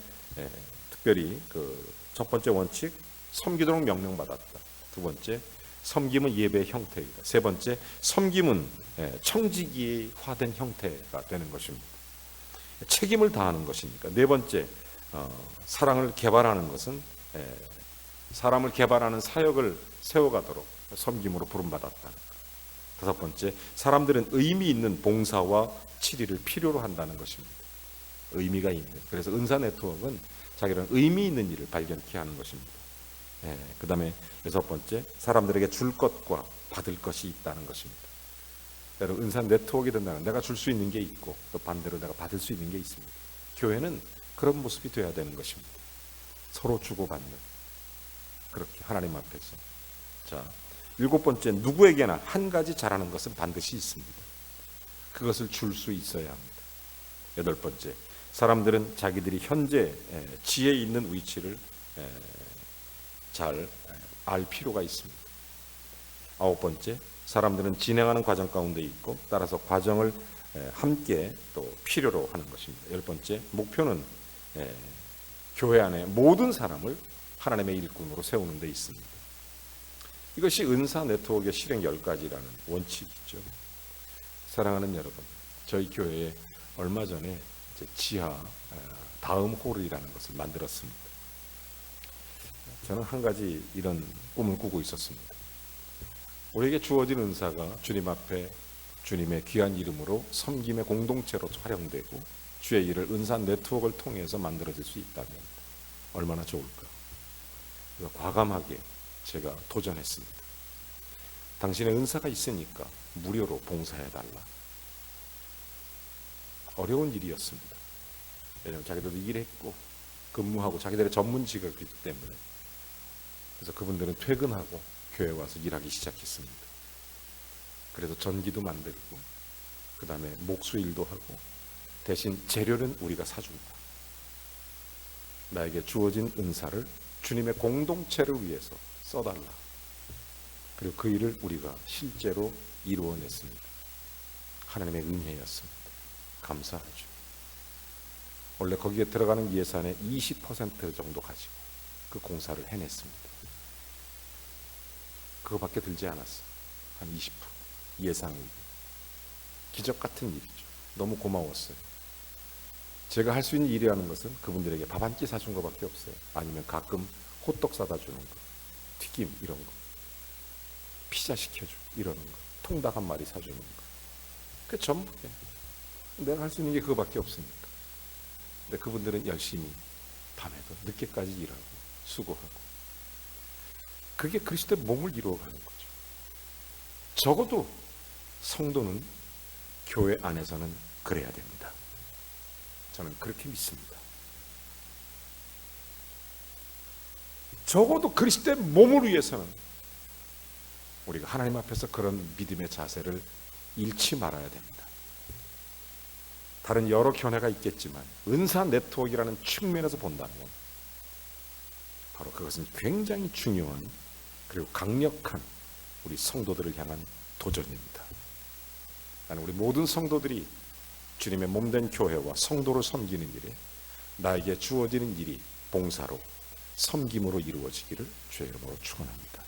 특별히 그 첫 번째 원칙, 섬기도록 명령받았다. 두 번째, 섬김은 예배의 형태이다. 세 번째, 섬김은 청지기화된 형태가 되는 것입니다. 책임을 다하는 것이니까. 네 번째, 사랑을 개발하는 것은 사람을 개발하는 사역을 세워가도록 섬김으로 부름받았다는 것. 다섯 번째, 사람들은 의미 있는 봉사와 치리를 필요로 한다는 것입니다. 의미가 있는. 그래서 은사 네트워크는 자기는 의미 있는 일을 발견케 하는 것입니다. 그 다음에 여섯 번째, 사람들에게 줄 것과 받을 것이 있다는 것입니다. 여러분, 은사 네트워크가 된다는 내가 줄 수 있는 게 있고 또 반대로 내가 받을 수 있는 게 있습니다. 교회는 그런 모습이 되어야 되는 것입니다. 서로 주고받는, 그렇게 하나님 앞에서. 자, 일곱 번째, 누구에게나 한 가지 잘하는 것은 반드시 있습니다. 그것을 줄 수 있어야 합니다. 여덟 번째, 사람들은 자기들이 현재 지혜 있는 위치를 잘 알 필요가 있습니다. 아홉 번째, 사람들은 진행하는 과정 가운데 있고 따라서 과정을 함께 또 필요로 하는 것입니다. 열 번째, 목표는 교회 안에 모든 사람을 하나님의 일꾼으로 세우는 데 있습니다. 이것이 은사 네트워크의 실행 10가지라는 원칙이죠. 사랑하는 여러분, 저희 교회에 얼마 전에 지하 다음 홀이라는 것을 만들었습니다. 저는 한 가지 이런 꿈을 꾸고 있었습니다. 우리에게 주어진 은사가 주님 앞에 주님의 귀한 이름으로 섬김의 공동체로 활용되고 주의 일을 은사 네트워크를 통해서 만들어질 수 있다면 얼마나 좋을까. 그래서 과감하게 제가 도전했습니다. 당신의 은사가 있으니까 무료로 봉사해달라. 어려운 일이었습니다. 왜냐하면 자기들도 일했고 근무하고 자기들의 전문 직업이기 때문에. 그래서 그분들은 퇴근하고 교회 와서 일하기 시작했습니다. 그래서 전기도 만들고 그 다음에 목수일도 하고 대신 재료는 우리가 사준다. 나에게 주어진 은사를 주님의 공동체를 위해서 써달라. 그리고 그 일을 우리가 실제로 이루어냈습니다. 하나님의 은혜였습니다. 감사하죠. 원래 거기에 들어가는 예산의 20% 정도 가지고 그 공사를 해냈습니다. 그거밖에 들지 않았어요. 한 20% 예상이. 기적 같은 일이죠. 너무 고마웠어요. 제가 할 수 있는 일이라는 것은 그분들에게 밥 한 끼 사준 것밖에 없어요. 아니면 가끔 호떡 사다 주는 거, 튀김 이런 거, 피자 시켜주고 이러는 거, 통닭 한 마리 사주는 거. 그 전부 내가 할 수 있는 게 그거밖에 없으니까. 근데 그분들은 열심히 밤에도 늦게까지 일하고 수고하고. 그게 그리스도의 몸을 이루어가는 거죠. 적어도 성도는 교회 안에서는 그래야 됩니다. 저는 그렇게 믿습니다. 적어도 그리스도의 몸을 위해서는 우리가 하나님 앞에서 그런 믿음의 자세를 잃지 말아야 됩니다. 다른 여러 견해가 있겠지만 은사 네트워크라는 측면에서 본다면 바로 그것은 굉장히 중요한 그리고 강력한 우리 성도들을 향한 도전입니다. 나는 우리 모든 성도들이 주님의 몸된 교회와 성도를 섬기는 일에 나에게 주어지는 일이 봉사로 섬김으로 이루어지기를 주의 이름으로 축원합니다.